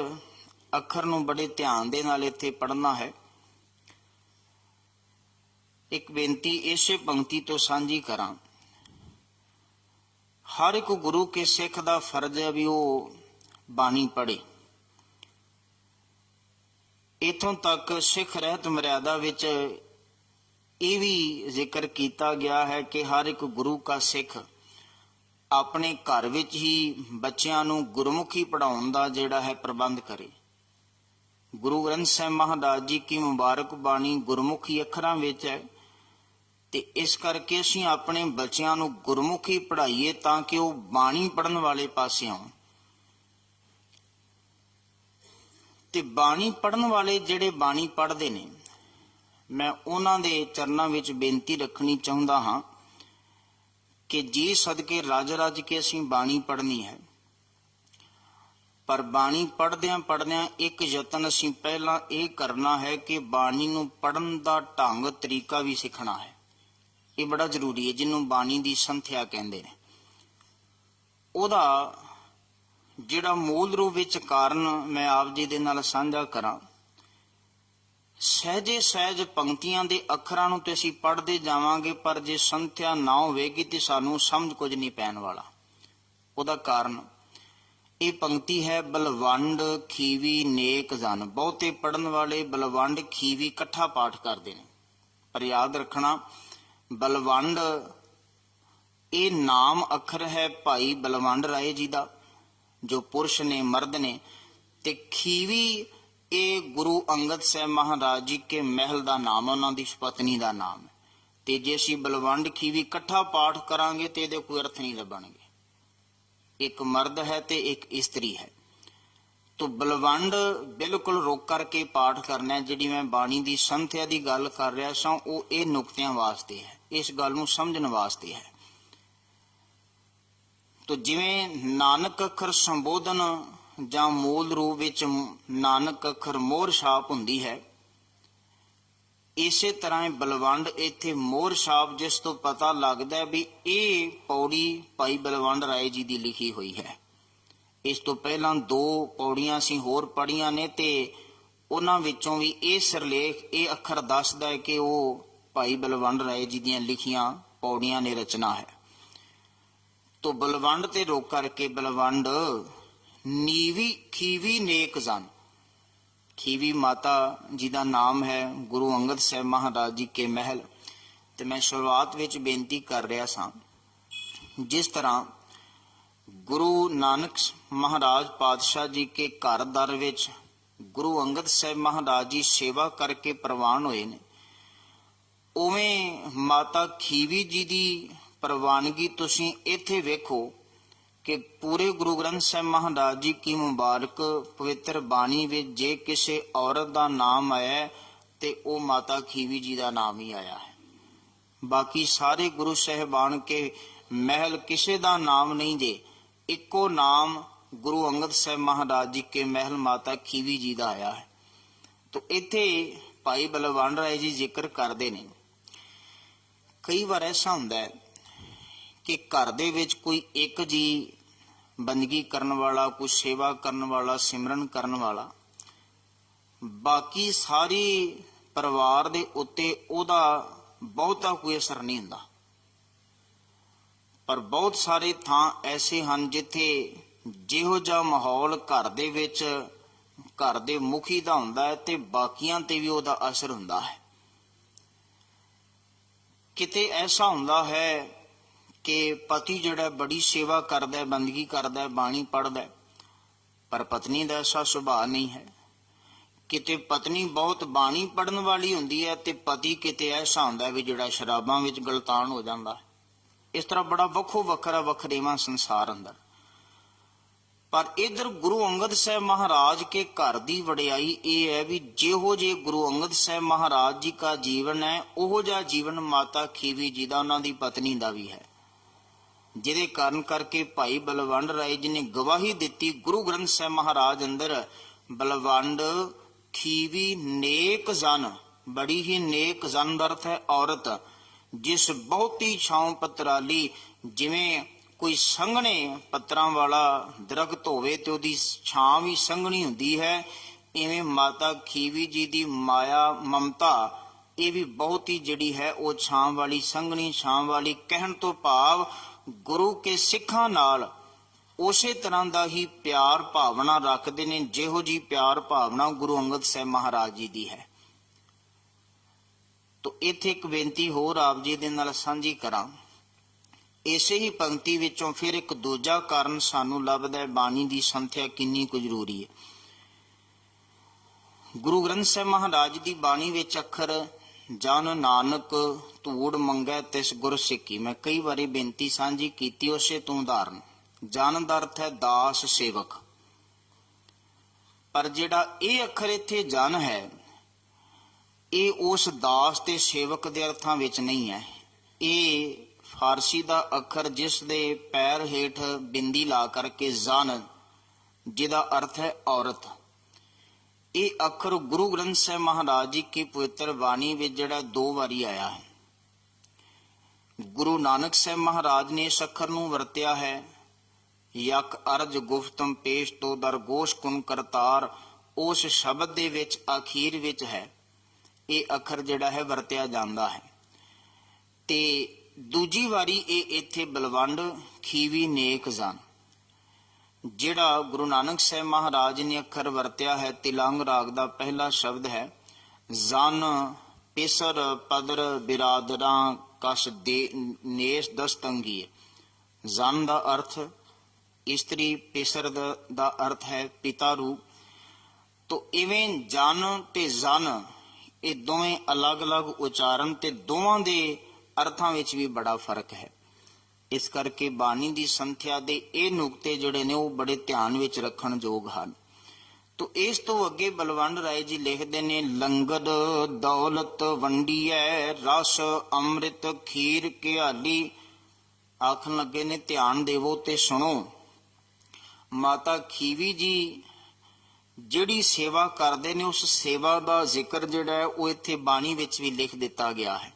ਅੱਖਰ ਨੂੰ ਬੜੇ ਧਿਆਨ ਦੇ ਨਾਲ ਇੱਥੇ ਪੜ੍ਹਨਾ ਹੈ। ਇੱਕ ਬੇਨਤੀ ਇਸੇ ਪੰਕਤੀ ਤੋਂ ਸਾਂਝੀ ਕਰਾਂ, ਹਰ ਇੱਕ ਗੁਰੂ ਕੇ ਸਿੱਖ ਦਾ ਫਰਜ਼ ਹੈ ਵੀ ਉਹ ਬਾਣੀ ਪੜ੍ਹੇ। ਇਥੋਂ ਤੱਕ ਸਿੱਖ ਰਹਿਤ ਮਰਿਆਦਾ ਵਿੱਚ ਇਹ ਵੀ ਜ਼ਿਕਰ ਕੀਤਾ ਗਿਆ ਹੈ ਕਿ ਹਰ ਇੱਕ ਗੁਰੂ ਕਾ ਸਿੱਖ ਆਪਣੇ ਘਰ ਵਿੱਚ ਹੀ ਬੱਚਿਆਂ ਨੂੰ ਗੁਰਮੁਖੀ ਪੜ੍ਹਾਉਣ ਦਾ ਜਿਹੜਾ ਹੈ ਪ੍ਰਬੰਧ ਕਰੇ। ਗੁਰੂ ਗ੍ਰੰਥ ਸਾਹਿਬ ਮਹਾਰਾਜ ਜੀ ਕੀ ਮੁਬਾਰਕ ਬਾਣੀ ਗੁਰਮੁਖੀ ਅੱਖਰਾਂ ਵਿੱਚ ਹੈ ਤੇ ਇਸ ਕਰਕੇ ਅਸੀਂ ਆਪਣੇ ਬੱਚਿਆਂ ਨੂੰ ਗੁਰਮੁਖੀ ਪੜ੍ਹਾਈਏ ਤਾਂ ਕਿ ਉਹ ਬਾਣੀ ਪੜ੍ਹਨ ਵਾਲੇ ਪਾਸੇ ਆਉਣ। ਤੇ ਬਾਣੀ ਪੜ੍ਹਨ ਵਾਲੇ ਜਿਹੜੇ ਬਾਣੀ ਪੜ੍ਹਦੇ ਨੇ, ਮੈਂ ਉਹਨਾਂ ਦੇ ਚਰਨਾਂ ਵਿੱਚ ਬੇਨਤੀ ਰੱਖਣੀ ਚਾਹੁੰਦਾ ਹਾਂ ਕਿ ਜੀ ਸਦਕੇ ਰਜ ਰਜ ਕੇ ਅਸੀਂ ਬਾਣੀ ਪੜ੍ਹਨੀ ਹੈ, ਪਰ ਬਾਣੀ ਪੜ੍ਹਦਿਆਂ ਪੜ੍ਹਦਿਆਂ ਇੱਕ ਯਤਨ ਅਸੀਂ ਪਹਿਲਾਂ ਇਹ ਕਰਨਾ ਹੈ ਕਿ ਬਾਣੀ ਨੂੰ ਪੜ੍ਹਨ ਦਾ ਢੰਗ ਤਰੀਕਾ ਵੀ ਸਿੱਖਣਾ ਹੈ। ਇਹ ਬੜਾ ਜ਼ਰੂਰੀ ਹੈ, ਜਿਹਨੂੰ ਬਾਣੀ ਦੀ ਸੰਥਿਆ ਕਹਿੰਦੇ ਨੇ। ਉਹਦਾ ਜਿਹੜਾ ਮੂਲ ਰੂਪ ਵਿੱਚ ਕਾਰਨ ਮੈਂ ਆਪ ਜੀ ਦੇ ਨਾਲ ਸਾਂਝਾ ਕਰਾਂ। ਸਹਿਜੇ ਸਹਿਜ ਪੰਕਤੀਆਂ ਦੇ ਅੱਖਰਾਂ ਨੂੰ ਤੇ ਅਸੀਂ ਪੜ੍ਹਦੇ ਜਾਵਾਂਗੇ, ਪਰ ਜੇ ਸੰਥਿਆ ਨਾ ਹੋਵੇਗੀ ਤੇ ਸਾਨੂੰ ਸਮਝ ਕੁਝ ਨਹੀਂ ਪੈਣ ਵਾਲਾ। ਉਹਦਾ ਕਾਰਨ ਇਹ ਪੰਕਤੀ ਹੈ, ਬਲਵੰਡ ਖੀਵੀ ਨੇਕ ਜਨ। ਬਹੁਤੇ ਪੜ੍ਹਨ ਵਾਲੇ ਬਲਵੰਡ ਖੀਵੀ ਇਕੱਠਾ ਪਾਠ ਕਰਦੇ ਨੇ, ਪਰ ਯਾਦ ਰੱਖਣਾ ਬਲਵੰਡ ਇਹ ਨਾਮ ਅੱਖਰ ਹੈ ਭਾਈ ਬਲਵੰਡ ਰਾਏ ਜੀ ਦਾ, ਜੋ ਪੁਰਸ਼ ਨੇ, ਮਰਦ ਨੇ, ਤੇ ਖੀਵੀ ਇਹ ਗੁਰੂ ਅੰਗਦ ਸਾਹਿਬ ਮਹਾਰਾਜ ਜੀ ਕੇ ਮਹਿਲ ਦਾ ਨਾਮ, ਉਹਨਾਂ ਦੀ ਪਤਨੀ ਦਾ ਨਾਮ ਹੈ। ਤੇ ਜੇ ਅਸੀਂ ਬਲਵੰਡ ਖੀਵੀ ਇਕੱਠਾ ਪਾਠ ਕਰਾਂਗੇ ਤੇ ਇਹਦੇ ਕੋਈ ਅਰਥ ਨਹੀਂ ਲੱਭਣਗੇ। ਇੱਕ ਮਰਦ ਹੈ ਤੇ ਇੱਕ ਇਸਤਰੀ ਹੈ, ਤੋ ਬਲਵੰਡ ਬਿਲਕੁਲ ਰੋਕ ਕਰਕੇ ਪਾਠ ਕਰਨਾ। ਜਿਹੜੀ ਮੈਂ ਬਾਣੀ ਦੀ ਸੰਥਿਆ ਦੀ ਗੱਲ ਕਰ ਰਿਹਾ ਸਾਂ, ਉਹ ਇਹ ਨੁਕਤਿਆਂ ਵਾਸਤੇ ਹੈ, ਇਸ ਗੱਲ ਨੂੰ ਸਮਝਣ ਵਾਸਤੇ ਹੈ। ਤੋ ਜਿਵੇਂ ਨਾਨਕ ਅੱਖਰ ਸੰਬੋਧਨ ਜਾਂ ਮੂਲ ਰੂਪ ਵਿੱਚ ਨਾਨਕ ਅੱਖਰ ਮੋਹਰ ਛਾਪ ਹੁੰਦੀ ਹੈ, ਇਸੇ ਤਰ੍ਹਾਂ ਬਲਵੰਡ ਇੱਥੇ ਮੋਹਰ ਛਾਪ, ਜਿਸ ਤੋਂ ਪਤਾ ਲੱਗਦਾ ਵੀ ਇਹ ਪੌੜੀ ਭਾਈ ਬਲਵੰਡ ਰਾਏ ਜੀ ਦੀ ਲਿਖੀ ਹੋਈ ਹੈ। ਇਸ ਤੋਂ ਪਹਿਲਾਂ 2 ਪੌੜੀਆਂ ਅਸੀਂ ਹੋਰ ਪੜ੍ਹੀਆਂ ਨੇ, ਤੇ ਉਹਨਾਂ ਵਿੱਚੋਂ ਵੀ ਇਹ ਸਿਰਲੇਖ, ਇਹ ਅੱਖਰ ਦੱਸਦਾ ਹੈ ਕਿ ਉਹ ਭਾਈ ਬਲਵੰਡ ਰਾਏ ਜੀ ਦੀਆਂ ਲਿਖੀਆਂ ਪੌੜੀਆਂ ਨੇ, ਰਚਨਾ ਹੈ। ਤੋ ਬਲਵੰਡ ਤੇ ਰੋਕ ਕਰਕੇ ਬਲਵੰਡ ਨੀਵੀ ਖੀਵੀ ਨੇਕ ਜਨ। ਖੀਵੀ ਮਾਤਾ ਜੀ ਦਾ ਨਾਮ ਹੈ, ਗੁਰੂ ਅੰਗਦ ਸਾਹਿਬ ਮਹਾਰਾਜ ਜੀ ਕੇ ਮਹਿਲ। ਤੇ ਮੈਂ ਸ਼ੁਰੂਆਤ ਵਿੱਚ ਬੇਨਤੀ ਕਰ ਰਿਹਾ ਸਾਂ, ਜਿਸ ਤਰ੍ਹਾਂ ਗੁਰੂ ਨਾਨਕ ਮਹਾਰਾਜ ਪਾਤਸ਼ਾਹ ਜੀ ਕੇ ਘਰ ਦਰ ਵਿੱਚ ਗੁਰੂ ਅੰਗਦ ਸਾਹਿਬ ਮਹਾਰਾਜ ਜੀ ਸੇਵਾ ਕਰਕੇ ਪ੍ਰਵਾਨ ਹੋਏ ਨੇ, ਉਵੇਂ ਮਾਤਾ ਖੀਵੀ ਜੀ ਦੀ ਪ੍ਰਵਾਨਗੀ ਤੁਸੀਂ ਇੱਥੇ ਵੇਖੋ ਕਿ ਪੂਰੇ ਗੁਰੂ ਗ੍ਰੰਥ ਸਾਹਿਬ ਮਹਾਰਾਜ ਜੀ ਕੀ ਮੁਬਾਰਕ ਪਵਿੱਤਰ ਬਾਣੀ ਵਿੱਚ ਜੇ ਕਿਸੇ ਔਰਤ ਦਾ ਨਾਮ ਆਇਆ ਤੇ ਉਹ ਮਾਤਾ ਖੀਵੀ ਜੀ ਦਾ ਨਾਮ ਹੀ ਆਇਆ ਹੈ। ਬਾਕੀ ਸਾਰੇ ਗੁਰੂ ਸਾਹਿਬਾਨ ਕੇ ਮਹਿਲ ਕਿਸੇ ਦਾ ਨਾਮ ਨਹੀਂ, ਜੇ ਇੱਕੋ ਨਾਮ ਗੁਰੂ ਅੰਗਦ ਸਾਹਿਬ ਮਹਾਰਾਜ ਜੀ ਕੇ ਮਹਿਲ ਮਾਤਾ ਖੀਵੀ ਜੀ ਦਾ ਆਇਆ ਹੈ। ਤੋ ਇੱਥੇ ਭਾਈ ਬਲਵੰਡ ਰਾਏ ਜੀ ਜ਼ਿਕਰ ਕਰਦੇ ਨੇ। ਕਈ ਵਾਰ ਐਸਾ ਹੁੰਦਾ ਹੈ ਕਿ ਘਰ ਦੇ ਵਿੱਚ ਕੋਈ ਇੱਕ ਜੀ ਬੰਦਗੀ ਕਰਨ ਵਾਲਾ, ਕੋਈ ਸੇਵਾ ਕਰਨ ਵਾਲਾ, ਸਿਮਰਨ ਕਰਨ ਵਾਲਾ, ਬਾਕੀ ਸਾਰੀ ਪਰਿਵਾਰ ਦੇ ਉੱਤੇ ਉਹਦਾ ਬਹੁਤਾ ਕੋਈ ਅਸਰ ਨਹੀਂ ਹੁੰਦਾ। ਪਰ ਬਹੁਤ ਸਾਰੇ ਥਾਂ ਐਸੇ ਹਨ ਜਿੱਥੇ ਜਿਹੋ ਜਿਹਾ ਮਾਹੌਲ ਘਰ ਦੇ ਵਿੱਚ ਘਰ ਦੇ ਮੁਖੀ ਦਾ ਹੁੰਦਾ ਹੈ ਤੇ ਬਾਕੀਆਂ ਤੇ ਵੀ ਉਹਦਾ ਅਸਰ ਹੁੰਦਾ ਹੈ। ਕਿਤੇ ਐਸਾ ਹੁੰਦਾ ਹੈ ਕਿ ਪਤੀ ਜਿਹੜਾ ਬੜੀ ਸੇਵਾ ਕਰਦਾ ਹੈ, ਬੰਦਗੀ ਕਰਦਾ ਹੈ, ਬਾਣੀ ਪੜ੍ਹਦਾ ਹੈ, ਪਰ ਪਤਨੀ ਦਾ ਐਸਾ ਸੁਭਾਅ ਨਹੀਂ ਹੈ। ਕਿਤੇ ਪਤਨੀ ਬਹੁਤ ਬਾਣੀ ਪੜ੍ਹਨ ਵਾਲੀ ਹੁੰਦੀ ਹੈ ਤੇ ਪਤੀ ਕਿਤੇ ਐਸਾ ਹੁੰਦਾ ਵੀ ਜਿਹੜਾ ਸ਼ਰਾਬਾਂ ਵਿੱਚ ਗਲਤਾਨ ਹੋ ਜਾਂਦਾ ਹੈ। ਇਸ ਤਰ੍ਹਾਂ ਬੜਾ ਵੱਖੋ ਵੱਖਰਾ ਵਖਰੇਵਾਂ ਸੰਸਾਰ ਅੰਦਰ। ਪਰ ਇਧਰ ਗੁਰੂ ਅੰਗਦ ਸਾਹਿਬ ਮਹਾਰਾਜ ਕੇ ਘਰ ਦੀ ਵਡਿਆਈ ਇਹ ਹੈ ਵੀ ਜਿਹੋ ਜੇ ਗੁਰੂ ਅੰਗਦ ਸਾਹਿਬ ਮਹਾਰਾਜ ਜੀ ਦਾ ਜੀਵਨ ਹੈ, ਉਹੋ ਜਿਹਾ ਜੀਵਨ ਮਾਤਾ ਖੀਵੀ ਜੀ ਦਾ, ਉਹਨਾਂ ਦੀ ਪਤਨੀ ਦਾ ਵੀ ਹੈ, ਜਿਹਦੇ ਕਾਰਨ ਕਰਕੇ ਭਾਈ ਬਲਵੰਡ ਰਾਏ ਜੀ ਨੇ ਗਵਾਹੀ ਦਿੱਤੀ ਗੁਰੂ ਗ੍ਰੰਥ ਸਾਹਿਬ ਮਹਾਰਾਜ ਅੰਦਰ, ਬਲਵੰਡ ਖੀਵੀ ਨੇਕ ਜਨ। ਬੜੀ ਹੀ ਨੇਕ ਜਨ ਦਾ ਅਰਥ ਹੈ ਔਰਤ, ਜਿਸ ਬਹੁਤੀ ਛਾਂ ਪਤਰਾਲੀ। ਜਿਵੇਂ ਕੋਈ ਸੰਘਣੇ ਪੱਤਰਾਂ ਵਾਲਾ ਦਰਖਤ ਹੋਵੇ ਤੇ ਉਹਦੀ ਛਾਂ ਵੀ ਸੰਘਣੀ ਹੁੰਦੀ ਹੈ, ਇਵੇਂ ਮਾਤਾ ਖੀਵੀ ਜੀ ਦੀ ਮਾਇਆ ਮਮਤਾ ਇਹ ਵੀ ਬਹੁਤ ਹੀ ਜਿਹੜੀ ਹੈ ਉਹ ਛਾਂ ਵਾਲੀ, ਸੰਘਣੀ ਛਾਂ ਵਾਲੀ। ਕਹਿਣ ਤੋਂ ਭਾਵ ਗੁਰੂ ਕੇ ਸਿੱਖਾਂ ਨਾਲ ਉਸੇ ਤਰ੍ਹਾਂ ਦਾ ਹੀ ਪਿਆਰ ਭਾਵਨਾ ਰੱਖਦੇ ਨੇ, ਜਿਹੋ ਜੀ ਪਿਆਰ ਭਾਵਨਾ ਗੁਰੂ ਅੰਗਦ ਸਾਹਿਬ ਮਹਾਰਾਜ ਜੀ ਦੀ ਹੈ। ਤੋ ਇੱਥੇ ਇੱਕ ਬੇਨਤੀ ਹੋਰ ਆਪ ਜੀ ਦੇ ਨਾਲ ਸਾਂਝੀ ਕਰਾਂ। ਇਸੇ ਹੀ ਪੰਕਤੀ ਵਿੱਚੋਂ ਫਿਰ ਇੱਕ ਦੂਜਾ ਕਾਰਨ ਸਾਨੂੰ ਲੱਭਦਾ ਹੈ, ਬਾਣੀ ਦੀ ਸੰਥਿਆ ਕਿੰਨੀ ਕੁ ਜ਼ਰੂਰੀ ਹੈ। ਗੁਰੂ ਗ੍ਰੰਥ ਸਾਹਿਬ ਮਹਾਰਾਜ ਦੀ ਬਾਣੀ ਵਿੱਚ ਅੱਖਰ ਜਨ ਨਾਨਕ ਧੂੜ ਮੰਗੈ ਤਿਸ ਗੁਰ ਸਿੱਖੀ। ਮੈਂ ਕਈ ਵਾਰੀ ਬੇਨਤੀ ਸਾਂਝੀ ਕੀਤੀ, ਉਸੇ ਤੋਂ ਉਦਾਹਰਨ। ਜਨ ਦਾ ਅਰਥ ਹੈ ਦਾਸ, ਸੇਵਕ। ਪਰ ਜਿਹੜਾ ਇਹ ਅੱਖਰ ਇੱਥੇ ਜਨ ਹੈ, ਇਹ ਉਸ ਦਾਸ ਤੇ ਸੇਵਕ ਦੇ ਅਰਥਾਂ ਵਿੱਚ ਨਹੀਂ ਹੈ। ਇਹ ਫਾਰਸੀ ਦਾ ਅੱਖਰ ਜਿਸ ਦੇ ਪੈਰ ਹੇਠ ਬਿੰਦੀ ਲਾ ਕਰਕੇ ਜਨ, ਜਿਹਦਾ ਅਰਥ ਹੈ ਔਰਤ। ਇਹ ਅੱਖਰ ਗੁਰੂ ਗ੍ਰੰਥ ਸਾਹਿਬ ਮਹਾਰਾਜ ਜੀ ਕੀ ਪਵਿੱਤਰ ਬਾਣੀ ਵਿੱਚ ਜਿਹੜਾ 2 ਵਾਰੀ ਆਇਆ ਹੈ। ਗੁਰੂ ਨਾਨਕ ਸਾਹਿਬ ਮਹਾਰਾਜ ਨੇ ਇਸ ਅੱਖਰ ਨੂੰ ਵਰਤਿਆ ਹੈ। ਯਕ ਅਰਜ ਗੁਫਤਮ ਪੇਸ਼ ਤੋ ਦਰਗੋਸ਼ ਕੁਨ ਕਰਤਾਰ, ਉਸ ਸ਼ਬਦ ਦੇ ਵਿੱਚ ਅਖੀਰ ਵਿੱਚ ਹੈ ਇਹ ਅੱਖਰ ਜਿਹੜਾ ਹੈ ਵਰਤਿਆ ਜਾਂਦਾ ਹੈ। ਤੇ ਦੂਜੀ ਵਾਰੀ ਇਹ ਇੱਥੇ ਬਲਵੰਡ ਖੀਵੀ ਨੇਕ ਜਨ, ਜਿਹੜਾ ਗੁਰੂ ਨਾਨਕ ਸਾਹਿਬ ਮਹਾਰਾਜ ਨੇ ਅੱਖਰ ਵਰਤਿਆ ਹੈ ਤਿਲੰਗ ਰਾਗ ਦਾ ਪਹਿਲਾ ਸ਼ਬਦ ਹੈ ਜਨ ਪੇਸਰ ਪਦਰ ਬਿਰਾਦਰਾਂ ਕਸ਼ ਦੇ ਨੇਸ਼ ਦਸਤੰਗੀ। ਜਨ ਦਾ ਅਰਥ ਇਸਤਰੀ, ਪੇਸਰ ਦਾ ਅਰਥ ਹੈ ਪਿਤਾ ਰੂਪ। ਤੋ ਇਵੇਂ ਜਨ ਤੇ ਜਨ ਇਹ ਦੋਵੇਂ ਅਲੱਗ-ਅਲੱਗ ਉਚਾਰਨ ਤੇ ਦੋਵਾਂ ਦੇ ਅਰਥਾਂ ਵਿੱਚ ਵੀ ਬੜਾ ਫਰਕ ਹੈ। ਇਸ ਕਰਕੇ ਬਾਣੀ ਦੀ ਸੰਥਿਆ ਦੇ ਇਹ ਨੁਕਤੇ ਜਿਹੜੇ ਨੇ ਉਹ ਬੜੇ ਧਿਆਨ ਵਿੱਚ ਰੱਖਣ ਯੋਗ ਹਨ। ਤੋ ਇਸ ਤੋਂ ਅੱਗੇ ਬਲਵੰਡ ਰਾਏ ਜੀ ਲਿਖਦੇ ਨੇ ਲੰਗਰ ਦੌਲਤ ਵੰਡੀਐ ਰਸ ਅੰਮ੍ਰਿਤ ਖੀਰ ਘਿਆਲੀ। ਆਖਣ ਲੱਗੇ ਨੇ ਧਿਆਨ ਦੇਵੋ ਤੇ ਸੁਣੋ, ਮਾਤਾ ਖੀਵੀ ਜੀ ਜਿਹੜੀ ਸੇਵਾ ਕਰਦੇ ਨੇ ਉਸ ਸੇਵਾ ਦਾ ਜ਼ਿਕਰ ਜਿਹੜਾ ਹੈ ਉਹ ਇੱਥੇ ਬਾਣੀ ਵਿੱਚ ਵੀ ਲਿਖ ਦਿੱਤਾ ਗਿਆ ਹੈ।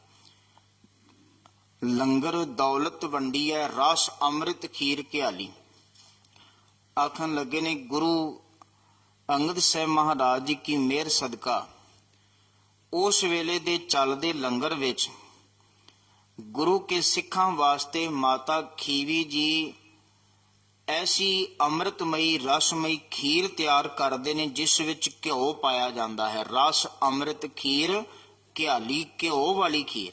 ਲੰਗਰ ਦੌਲਤ ਵੰਡੀ ਹੈ ਰਸ ਅੰਮ੍ਰਿਤ ਖੀਰ ਘਿਆਲੀ। ਆਖਣ ਲੱਗੇ ਨੇ ਗੁਰੂ ਅੰਗਦ ਸਾਹਿਬ ਮਹਾਰਾਜ ਜੀ ਕੀ ਮਿਹਰ ਸਦਕਾ ਉਸ ਵੇਲੇ ਦੇ ਚੱਲਦੇ ਲੰਗਰ ਵਿੱਚ ਗੁਰੂ ਕੇ ਸਿੱਖਾਂ ਵਾਸਤੇ ਮਾਤਾ ਖੀਵੀ ਜੀ ਐਸੀ ਅੰਮ੍ਰਿਤਮਈ ਰਸਮਈ ਖੀਰ ਤਿਆਰ ਕਰਦੇ ਨੇ ਜਿਸ ਵਿੱਚ ਘਿਓ ਪਾਇਆ ਜਾਂਦਾ ਹੈ। ਰਸ ਅੰਮ੍ਰਿਤ ਖੀਰ ਘਿਆਲੀ, ਘਿਓ ਵਾਲੀ ਖੀਰ।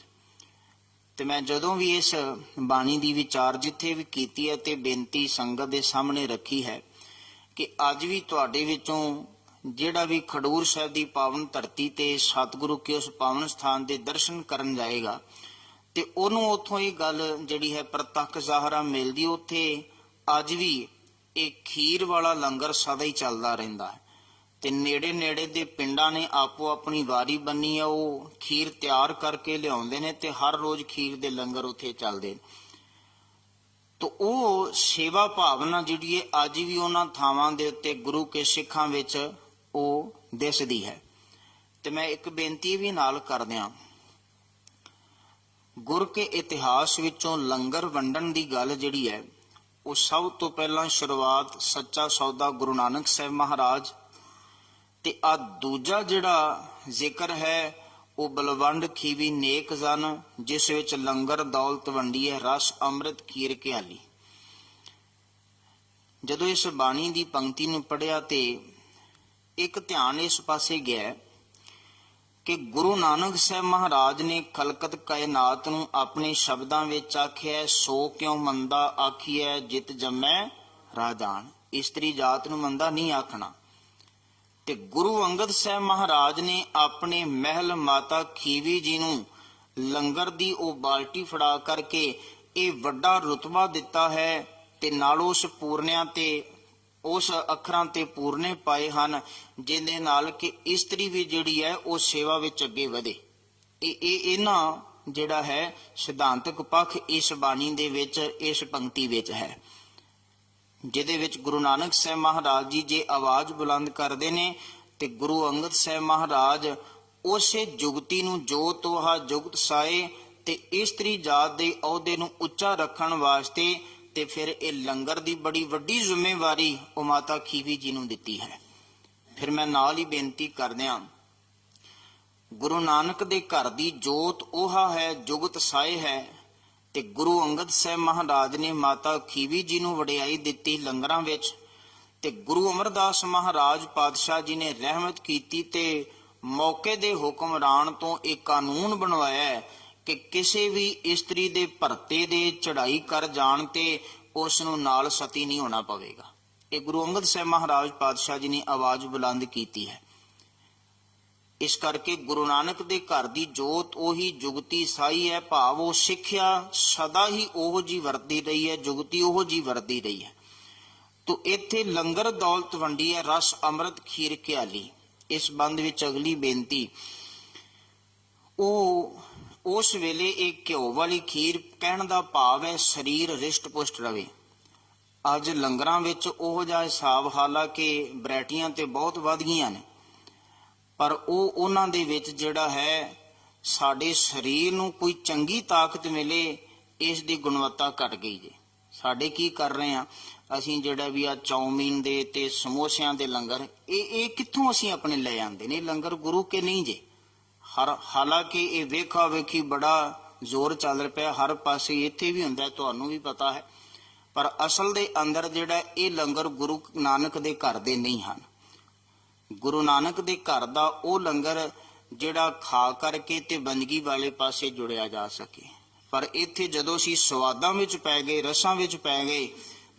ਤੇ ਮੈਂ ਜਦੋਂ ਵੀ ਇਸ ਬਾਣੀ ਦੀ ਵਿਚਾਰ ਜਿੱਥੇ ਵੀ ਕੀਤੀ ਹੈ ਤੇ ਬੇਨਤੀ ਸੰਗਤ ਦੇ ਸਾਹਮਣੇ ਰੱਖੀ ਹੈ ਕਿ ਅੱਜ ਵੀ ਤੁਹਾਡੇ ਵਿੱਚੋਂ ਜਿਹੜਾ ਵੀ ਖਡੂਰ ਸਾਹਿਬ ਦੀ ਪਾਵਨ ਧਰਤੀ ਤੇ ਸਤਿਗੁਰੂ ਕੇ ਉਸ ਪਾਵਨ ਸਥਾਨ ਦੇ ਦਰਸ਼ਨ ਕਰਨ ਜਾਏਗਾ ਤੇ ਉਹਨੂੰ ਉੱਥੋਂ ਇਹ ਗੱਲ ਜਿਹੜੀ ਹੈ ਪ੍ਰਤੱਖ ਜ਼ਾਹਰਾ ਮਿਲਦੀ। ਉੱਥੇ ਅੱਜ ਵੀ ਇਹ ਖੀਰ ਵਾਲਾ ਲੰਗਰ ਸਦਾ ਹੀ ਚੱਲਦਾ ਰਹਿੰਦਾ ਹੈ ਤੇ ਨੇੜੇ ਨੇੜੇ ਦੇ ਪਿੰਡਾਂ ਨੇ ਆਪੋ ਆਪਣੀ ਵਾਰੀ ਬੰਨੀ ਹੈ, ਉਹ ਖੀਰ ਤਿਆਰ ਕਰਕੇ ਲਿਆਉਂਦੇ ਨੇ ਤੇ ਹਰ ਰੋਜ਼ ਖੀਰ ਦੇ ਲੰਗਰ ਉੱਥੇ ਚੱਲਦੇ ਨੇ। ਤੋ ਉਹ ਸੇਵਾ ਭਾਵਨਾ ਜਿਹੜੀ ਹੈ ਅੱਜ ਵੀ ਉਹਨਾਂ ਥਾਵਾਂ ਦੇ ਉੱਤੇ ਗੁਰੂ ਕੇ ਸਿੱਖਾਂ ਵਿੱਚ ਉਹ ਦਿਸਦੀ ਹੈ। ਤੇ ਮੈਂ ਇੱਕ ਬੇਨਤੀ ਵੀ ਨਾਲ ਕਰਦਿਆਂ, ਗੁਰ ਕੇ ਇਤਿਹਾਸ ਵਿੱਚੋਂ ਲੰਗਰ ਵੰਡਣ ਦੀ ਗੱਲ ਜਿਹੜੀ ਹੈ ਉਹ ਸਭ ਤੋਂ ਪਹਿਲਾਂ ਸ਼ੁਰੂਆਤ ਸੱਚਾ ਸੌਦਾ ਗੁਰੂ ਨਾਨਕ ਸਾਹਿਬ ਮਹਾਰਾਜ ਤੇ ਆ ਦੂਜਾ ਜਿਹੜਾ ਜ਼ਿਕਰ ਹੈ ਉਹ ਬਲਵੰਡ ਖੀਵੀ ਨੇਕ ਜਨ ਜਿਸ ਵਿੱਚ ਲੰਗਰ ਦੌਲਤ ਵੰਡੀ ਹੈ ਰਸ ਅੰਮ੍ਰਿਤ ਖੀਰ ਘਿਆਲੀ। ਜਦੋਂ ਇਸ ਬਾਣੀ ਦੀ ਪੰਕਤੀ ਨੂੰ ਪੜ੍ਹਿਆ ਤੇ ਇੱਕ ਧਿਆਨ ਇਸ ਪਾਸੇ ਗਿਆ ਕਿ ਗੁਰੂ ਨਾਨਕ ਸਾਹਿਬ ਮਹਾਰਾਜ ਨੇ ਖਲਕਤ ਕਾਇਨਾਤ ਨੂੰ ਆਪਣੇ ਸ਼ਬਦਾਂ ਵਿੱਚ ਆਖਿਆ ਸੋ ਕਿਉ ਮੰਦਾ ਆਖੀਐ ਜਿਤ ਜੰਮੈ ਰਾਜਾਨ। ਇਸਤਰੀ ਜਾਤ ਨੂੰ ਮੰਦਾ ਨਹੀਂ ਆਖਣਾ। ਤੇ ਗੁਰੂ ਅੰਗਦ ਸਾਹਿਬ ਮਹਾਰਾਜ ਨੇ ਆਪਣੇ ਮਹਿਲ ਮਾਤਾ ਖੀਵੀ ਜੀ ਨੂੰ ਲੰਗਰ ਦੀ ਉਹ ਬਾਲਟੀ ਫੜਾ ਕਰਕੇ ਇਹ ਵੱਡਾ ਰੁਤਬਾ ਦਿੱਤਾ ਹੈ ਤੇ ਨਾਲ ਉਸ ਪੂਰਨਿਆਂ ਤੇ ਉਸ ਅੱਖਰਾਂ ਤੇ ਪੂਰਨੇ ਪਾਏ ਹਨ ਜਿਹਦੇ ਨਾਲ ਕਿ ਇਸਤਰੀ ਵੀ ਜਿਹੜੀ ਹੈ ਉਹ ਸੇਵਾ ਵਿੱਚ ਅੱਗੇ ਵਧੇ। ਇਹਨਾਂ ਜਿਹੜਾ ਹੈ ਸਿਧਾਂਤਕ ਪੱਖ ਇਸ ਬਾਣੀ ਦੇ ਵਿੱਚ ਇਸ ਪੰਕਤੀ ਵਿੱਚ ਹੈ, ਜਿਹਦੇ ਵਿੱਚ ਗੁਰੂ ਨਾਨਕ ਸਾਹਿਬ ਮਹਾਰਾਜ ਜੀ ਜੇ ਆਵਾਜ਼ ਬੁਲੰਦ ਕਰਦੇ ਨੇ ਤੇ ਗੁਰੂ ਅੰਗਦ ਸਾਹਿਬ ਮਹਾਰਾਜ ਉਸੇ ਜੁਗਤੀ ਨੂੰ ਜੋ ਤੋਹਾ ਜੁਗਤ ਸਾਏ ਤੇ ਇਸਤਰੀ ਜਾਤ ਦੇ ਅਹੁਦੇ ਨੂੰ ਉੱਚਾ ਰੱਖਣ ਵਾਸਤੇ ਤੇ ਫਿਰ ਇਹ ਲੰਗਰ ਦੀ ਬੜੀ ਵੱਡੀ ਜ਼ਿੰਮੇਵਾਰੀ ਉਹ ਮਾਤਾ ਖੀਵੀ ਜੀ ਨੂੰ ਦਿੱਤੀ ਹੈ। ਫਿਰ ਮੈਂ ਨਾਲ ਹੀ ਬੇਨਤੀ ਕਰਦਿਆਂ, ਗੁਰੂ ਨਾਨਕ ਦੇ ਘਰ ਦੀ ਜੋਤ ਉਹ ਹੈ ਜੁਗਤ ਸਾਏ ਹੈ ਤੇ ਗੁਰੂ ਅੰਗਦ ਸਾਹਿਬ ਮਹਾਰਾਜ ਨੇ ਮਾਤਾ ਖੀਵੀ ਜੀ ਨੂੰ ਵਡਿਆਈ ਦਿੱਤੀ ਲੰਗਰਾਂ ਵਿੱਚ ਤੇ ਗੁਰੂ ਅਮਰਦਾਸ ਮਹਾਰਾਜ ਪਾਤਸ਼ਾਹ ਜੀ ਨੇ ਰਹਿਮਤ ਕੀਤੀ ਤੇ ਮੌਕੇ ਦੇ ਹੁਕਮਰਾਨ ਤੋਂ ਇੱਕ ਕਾਨੂੰਨ ਬਣਵਾਇਆ ਕਿ ਕਿਸੇ ਵੀ ਇਸਤਰੀ ਦੇ ਭਰਤੇ ਦੇ ਚੜਾਈ ਕਰ ਜਾਣ ਤੇ ਉਸ ਨੂੰ ਨਾਲ ਸਤੀ ਨਹੀਂ ਹੋਣਾ ਪਵੇਗਾ। ਇਹ ਗੁਰੂ ਅੰਗਦ ਸਾਹਿਬ ਮਹਾਰਾਜ ਪਾਤਸ਼ਾਹ ਜੀ ਨੇ ਆਵਾਜ਼ ਬੁਲੰਦ ਕੀਤੀ ਹੈ। ਇਸ ਕਰਕੇ ਗੁਰੂ ਨਾਨਕ ਦੇ ਘਰ ਦੀ ਜੋਤ ਉਹੀ ਜੁਗਤੀ ਸਾਈ ਹੈ, ਭਾਵ ਉਹ ਸਿੱਖਿਆ ਸਦਾ ਹੀ ਉਹੋ ਜੀ ਵਰਤੀ ਰਹੀ ਹੈ, ਜੁਗਤੀ ਉਹੋ ਜੀ ਵਰਤੀ ਰਹੀ ਹੈ। ਤੋ ਇੱਥੇ ਲੰਗਰ ਦੌਲਤ ਵੰਡੀ ਹੈ ਰਸ ਅੰਮ੍ਰਿਤ ਖੀਰ ਘਿਆਲੀ। ਇਸ ਬੰਦ ਵਿੱਚ ਅਗਲੀ ਬੇਨਤੀ, ਉਹ ਉਸ ਵੇਲੇ ਇਹ ਘਿਓ ਵਾਲੀ ਖੀਰ ਕਹਿਣ ਦਾ ਭਾਵ ਹੈ ਸਰੀਰ ਰਿਸ਼ਟ ਪੁਸ਼ਟ ਰਵੇ। ਅੱਜ ਲੰਗਰਾਂ ਵਿੱਚ ਉਹੋ ਜਿਹਾ ਹਿਸਾਬ ਹਾਲਾਂਕਿ ਵੈਰਾਈਟੀਆਂ ਤੇ ਬਹੁਤ ਵੱਧ ਗਈਆਂ ਨੇ, ਪਰ ਉਹਨਾਂ ਦੇ ਵਿੱਚ ਜਿਹੜਾ ਹੈ ਸਾਡੇ ਸਰੀਰ ਨੂੰ ਕੋਈ ਚੰਗੀ ਤਾਕਤ ਮਿਲੇ ਇਸ ਦੀ ਗੁਣਵੱਤਾ ਘਟ ਗਈ ਜੇ। ਸਾਡੇ ਕੀ ਕਰ ਰਹੇ ਆ ਅਸੀਂ, ਜਿਹੜਾ ਵੀ ਆ ਚੌਮੀਨ ਦੇ ਤੇ ਸਮੋਸਿਆਂ ਦੇ ਲੰਗਰ, ਇਹ ਕਿੱਥੋਂ ਅਸੀਂ ਆਪਣੇ ਲੈ ਆਂਦੇ ਨੇ? ਲੰਗਰ ਗੁਰੂ ਕੇ ਨਹੀਂ ਜੇ। ਹਾਲਾਂਕਿ ਇਹ ਵੇਖਾ ਵੇਖੀ ਬੜਾ ਜ਼ੋਰ ਚੱਲ ਪਿਆ ਹਰ ਪਾਸੇ, ਇੱਥੇ ਵੀ ਹੁੰਦਾ, ਤੁਹਾਨੂੰ ਵੀ ਪਤਾ ਹੈ, ਪਰ ਅਸਲ ਦੇ ਅੰਦਰ ਜਿਹੜਾ ਇਹ ਲੰਗਰ ਗੁਰੂ ਨਾਨਕ ਦੇ ਘਰ ਦੇ ਨਹੀਂ ਹਨ। ਗੁਰੂ ਨਾਨਕ ਦੇ ਘਰ ਦਾ ਉਹ ਲੰਗਰ ਜਿਹੜਾ ਖਾ ਕਰਕੇ ਤੇ ਬੰਦਗੀ ਵਾਲੇ ਪਾਸੇ ਜੁੜਿਆ ਜਾ ਸਕੇ। ਪਰ ਇੱਥੇ ਜਦੋਂ ਅਸੀਂ ਸਵਾਦਾਂ ਵਿੱਚ ਪੈ ਗਏ, ਰਸਾਂ ਵਿੱਚ ਪੈ ਗਏ,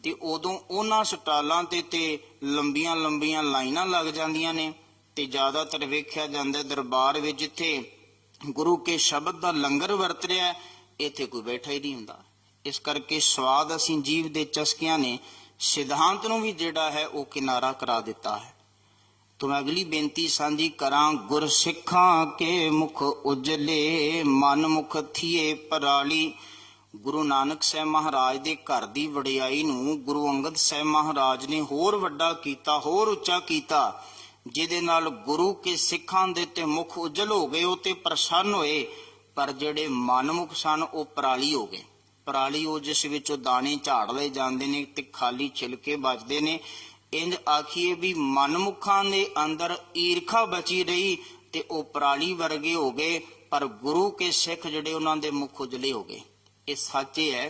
ਤੇ ਉਦੋਂ ਉਹਨਾਂ ਸਟਾਲਾਂ ਤੇ ਲੰਬੀਆਂ ਲੰਬੀਆਂ ਲਾਈਨਾਂ ਲੱਗ ਜਾਂਦੀਆਂ ਨੇ। ਤੇ ਜ਼ਿਆਦਾਤਰ ਵੇਖਿਆ ਜਾਂਦਾ ਦਰਬਾਰ ਵਿੱਚ ਜਿੱਥੇ ਗੁਰੂ ਕੇ ਸ਼ਬਦ ਦਾ ਲੰਗਰ ਵਰਤ ਰਿਹਾ, ਇੱਥੇ ਕੋਈ ਬੈਠਾ ਹੀ ਨਹੀਂ ਹੁੰਦਾ। ਇਸ ਕਰਕੇ ਸਵਾਦ ਅਸੀਂ ਜੀਵ ਦੇ ਚਸਕਿਆਂ ਨੇ ਸਿਧਾਂਤ ਨੂੰ ਵੀ ਜਿਹੜਾ ਹੈ ਉਹ ਕਿਨਾਰਾ ਕਰਾ ਦਿੱਤਾ ਹੈ। तो मैं अगली बेनती सांझी करा। गुर सिखा के मुख उजले मन मुख थिए पराली। गुरु नानक साहब महाराज दे घर दी वडियाई नूं गुरु अंगद साहब महाराज ने होर वड्डा कीता, होर उच्चा कीता, जिहदे नाल गुरु के सिखां दे ते मुख उजल हो गए, ओ ते प्रसन्न होए, पर जिहड़े मनमुख सन ओ पराली हो गए। पराली ओ जिस विचों दाणे झाड़ लए जांदे ने ते खाली छिलके बचदे ने। इंज आखिए भी मनमुखां दे अंदर ईरखा बची रही ते ओ पराली वर्गे हो गए, पर गुरु के सिख जिहड़े उन्हां दे मुख उजले हो गए। ये सच है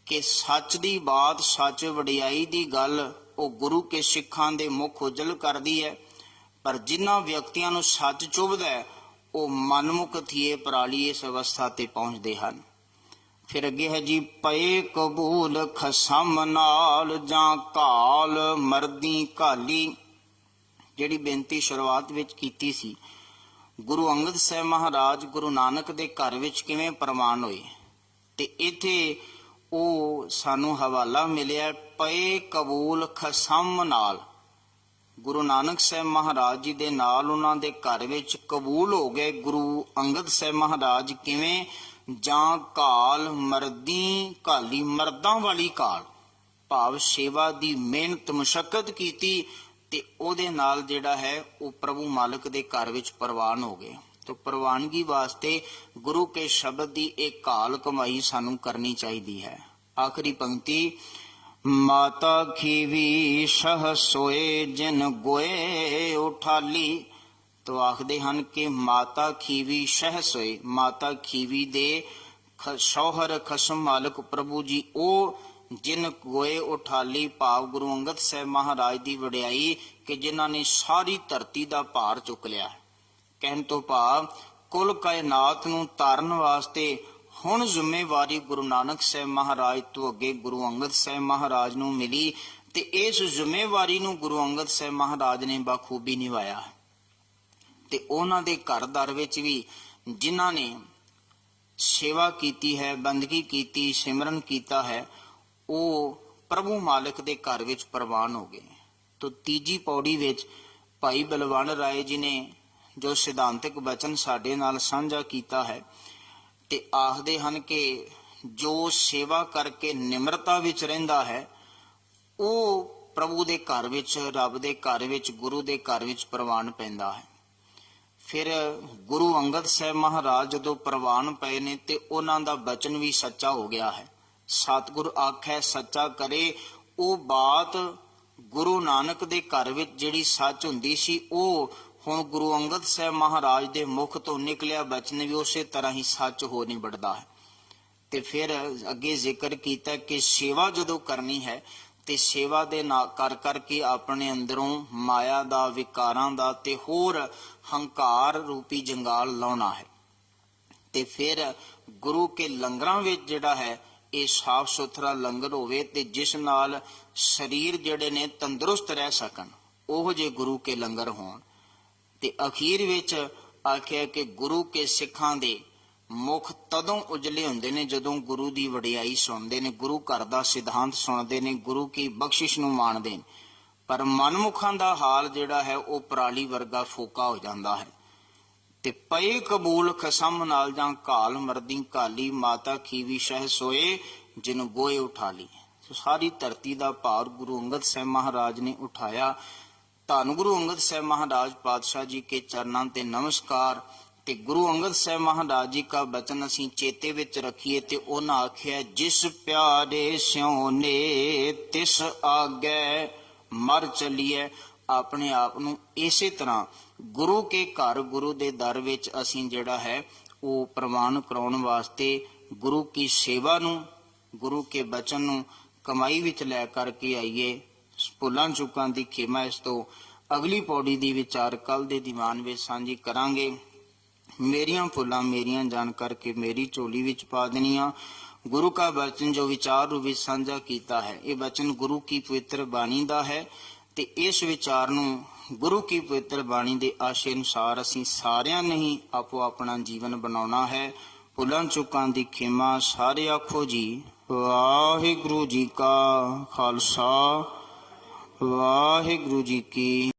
कि सच दी बात, सच वडियाई दी गल ओ गुरु के सिखां दे मुख उजल करदी है, पर जिन्हां व्यक्तियां नूं सच चुभदा है ओ मनमुख थिए पराली इस अवस्था ते पहुंचदे हन। फिर अगे है जी, पए कबूल खसम नाल जां काल मरदी काली। जिहड़ी बेनती शुरुआत विच कीती सी, गुरु अंगद साहब महाराज गुरु नानक दे घर विच किवें प्रवान होए, ते इत्थे ओ सानू हवाला मिलिया, पए कबूल खसम नाल। गुरु नानक साहब महाराज जी दे नाल उन्हां दे घर विच कबूल हो गए गुरु अंगद साहब महाराज। किवें? ਜਾਂ ਕਾਲ ਮਰਦੀ ਕਾਲੀ, ਮਰਦਾਂ ਵਾਲੀ ਕਾਲ, ਭਾਵ ਸੇਵਾ ਦੀ ਮਿਹਨਤ ਮੁਸ਼ੱਕਤ ਕੀਤੀ ਤੇ ਉਹਦੇ ਨਾਲ ਜਿਹੜਾ ਹੈ ਉਹ ਪ੍ਰਭੂ ਮਾਲਕ ਦੇ ਘਰ ਵਿੱਚ ਪ੍ਰਵਾਨ ਹੋ ਗਏ। ਤੇ ਪ੍ਰਵਾਨਗੀ ਵਾਸਤੇ ਗੁਰੂ ਕੇ ਸ਼ਬਦ ਦੀ ਇਹ ਕਾਲ ਕਮਾਈ ਸਾਨੂੰ ਕਰਨੀ ਚਾਹੀਦੀ ਹੈ। ਆਖਰੀ ਪੰਕਤੀ, ਮਾਤਾ ਖੀਵੀ ਸ਼ਹ ਸੋਏ ਜਿਨ ਗੋਏ ਉਠਾਲੀ। तो आखते हैं कि माता खीवी शह सोए, माता खीवी दे शौहर खसम मालक प्रभु जी ओ जिन गोए उठाली, भाव गुरु अंगद साहब महाराज दी वडियाई कि जिन्हां ने सारी धरती दा भार चुक लिया। कहन तो भाव कुल कायनात नूं तारन वास्ते हुण जिम्मेवारी गुरु नानक साहब महाराज तो अगे गुरु अंगद साहब महाराज नूं मिली, ते इस जिम्मेवारी नूं गुरु अंगद साहब महाराज ने बखूबी निभाया। ਤੇ ਉਹਨਾਂ ਦੇ ਘਰ ਦਰ ਵਿੱਚ ਵੀ ਜਿਨ੍ਹਾਂ ਨੇ ਸੇਵਾ ਕੀਤੀ ਹੈ, ਬੰਦਗੀ ਕੀਤੀ, ਸਿਮਰਨ ਕੀਤਾ ਹੈ, ਉਹ ਪ੍ਰਭੂ ਮਾਲਕ ਦੇ ਘਰ ਵਿੱਚ ਪ੍ਰਵਾਨ ਹੋ ਗਏ। ਤੋ ਤੀਜੀ ਪੌੜੀ ਵਿੱਚ ਭਾਈ ਬਲਵੰਡ ਰਾਏ ਜੀ ਨੇ ਜੋ ਸਿਧਾਂਤਕ ਬਚਨ ਸਾਡੇ ਨਾਲ ਸਾਂਝਾ ਕੀਤਾ ਹੈ, ਤੇ ਆਖਦੇ ਹਨ ਕਿ ਜੋ ਸੇਵਾ ਕਰਕੇ ਨਿਮਰਤਾ ਵਿੱਚ ਰਹਿੰਦਾ ਹੈ ਉਹ ਪ੍ਰਭੂ ਦੇ ਘਰ ਵਿੱਚ, ਰੱਬ ਦੇ ਘਰ ਵਿੱਚ, ਗੁਰੂ ਦੇ ਘਰ ਵਿੱਚ ਪ੍ਰਵਾਨ ਪੈਂਦਾ ਹੈ। फिर गुरु अंगद साहब महाराज जदों प्रवान पे ने ते उन्हां दा बचन भी सच्चा हो गया है। सतगुर आखे सच्चा करे, वो बात गुरु नानक दे घर विच जिहड़ी सच हुंदी सी ओ हुण गुरु अंगद साहब महाराज दे मुख तो निकलिया बचन भी उसे तरह ही सच हो निबड़दा है। ते फिर अगे जिक्र कीता कि सेवा जदों करनी है ते सेवा दे ना कर करके अपने अंदरों माया दा, विकारां दा ते होर हंकार रूपी जंगाल लाउणा है। ते फिर गुरु के लंगरां विच जिहड़ा है ये साफ सुथरा लंगर होवे ते जिस नाल शरीर जिहड़े ने तंदुरुस्त रह सकन, ओह जे गुरु के लंगर होण। ते अखीर विच आखिया कि गुरु के सिखां दे मुख तदों उजले हुंदे ने जदों गुरु दी वडियाई सुणदे ने, गुरु घर दा सिद्धांत सुणदे ने, गुरु की बख्शिश नूं माणदे ने। पर मनमुखां दा हाल जिहड़ा है वो पराली वर्गा फोका हो जांदा है। ते पए कबूल खसम नाल जां काल मरदी काली, माता खीवी शह सोए जिन गोए उठाली। तो सारी धरती दा भार गुरु अंगद साहब महाराज ने उठाया। धन गुरु अंगद साहब महाराज पातशाह जी के चरनां ते नमस्कार। ਤੇ ਗੁਰੂ ਅੰਗਦ ਸਾਹਿਬ ਮਹਾਰਾਜ ਜੀ ਦਾ ਬਚਨ ਅਸੀਂ ਚੇਤੇ ਵਿੱਚ ਰੱਖੀਏ ਤੇ ਉਹਨਾਂ ਆਖਿਆ, ਜਿਸ ਪਿਆਰੇ ਸਿਉ ਨੇ ਤਿਸ ਆਗੈ ਮਰ ਚਲੀਐ। ਆਪਣੇ ਆਪ ਨੂੰ ਇਸੇ ਤਰ੍ਹਾਂ ਗੁਰੂ ਕੇ ਘਰ, ਗੁਰੂ ਦੇ ਦਰ ਵਿੱਚ ਅਸੀਂ ਜਿਹੜਾ ਹੈ ਉਹ ਪ੍ਰਵਾਨ ਕਰਾਉਣ ਵਾਸਤੇ ਗੁਰੂ ਕੀ ਸੇਵਾ ਨੂੰ, ਗੁਰੂ ਕੇ ਬਚਨ ਨੂੰ ਕਮਾਈ ਵਿੱਚ ਲੈ ਕਰਕੇ ਆਈਏ। ਭੁੱਲਾਂ ਚੁੱਕਾਂ ਦੀ ਖੇਮਾ। ਇਸ ਤੋਂ ਅਗਲੀ ਪੌੜੀ ਦੀ ਵਿਚਾਰ ਕੱਲ ਦੇ ਦੀਵਾਨ ਵਿੱਚ ਸਾਂਝੀ ਕਰਾਂਗੇ। ਮੇਰੀਆਂ ਭੁੱਲਾਂ ਮੇਰੀਆਂ ਜਾਣ ਕਰਕੇ ਮੇਰੀ ਝੋਲੀ ਵਿੱਚ ਪਾ ਦੇਣੀਆਂ। ਗੁਰੂ ਕਾ ਬਚਨ ਜੋ ਵਿਚਾਰ ਰੂਪ ਵਿੱਚ ਸਾਂਝਾ ਕੀਤਾ ਹੈ, ਇਹ ਬਚਨ ਗੁਰੂ ਕੀ ਪਵਿੱਤਰ ਬਾਣੀ ਦਾ ਹੈ ਤੇ ਇਸ ਵਿਚਾਰ ਨੂੰ ਗੁਰੂ ਕੀ ਪਵਿੱਤਰ ਬਾਣੀ ਦੇ ਆਸ਼ੇ ਅਨੁਸਾਰ ਅਸੀਂ ਸਾਰਿਆਂ ਨੇ ਹੀ ਆਪੋ ਆਪਣਾ ਜੀਵਨ ਬਣਾਉਣਾ ਹੈ। ਭੁੱਲਾਂ ਚੁੱਕਾਂ ਦੀ ਖੇਮਾ। ਸਾਰੇ ਆਖੋ ਜੀ ਵਾਹਿਗੁਰੂ ਜੀ ਕਾ ਖਾਲਸਾ, ਵਾਹਿਗੁਰੂ ਜੀ ਕੀ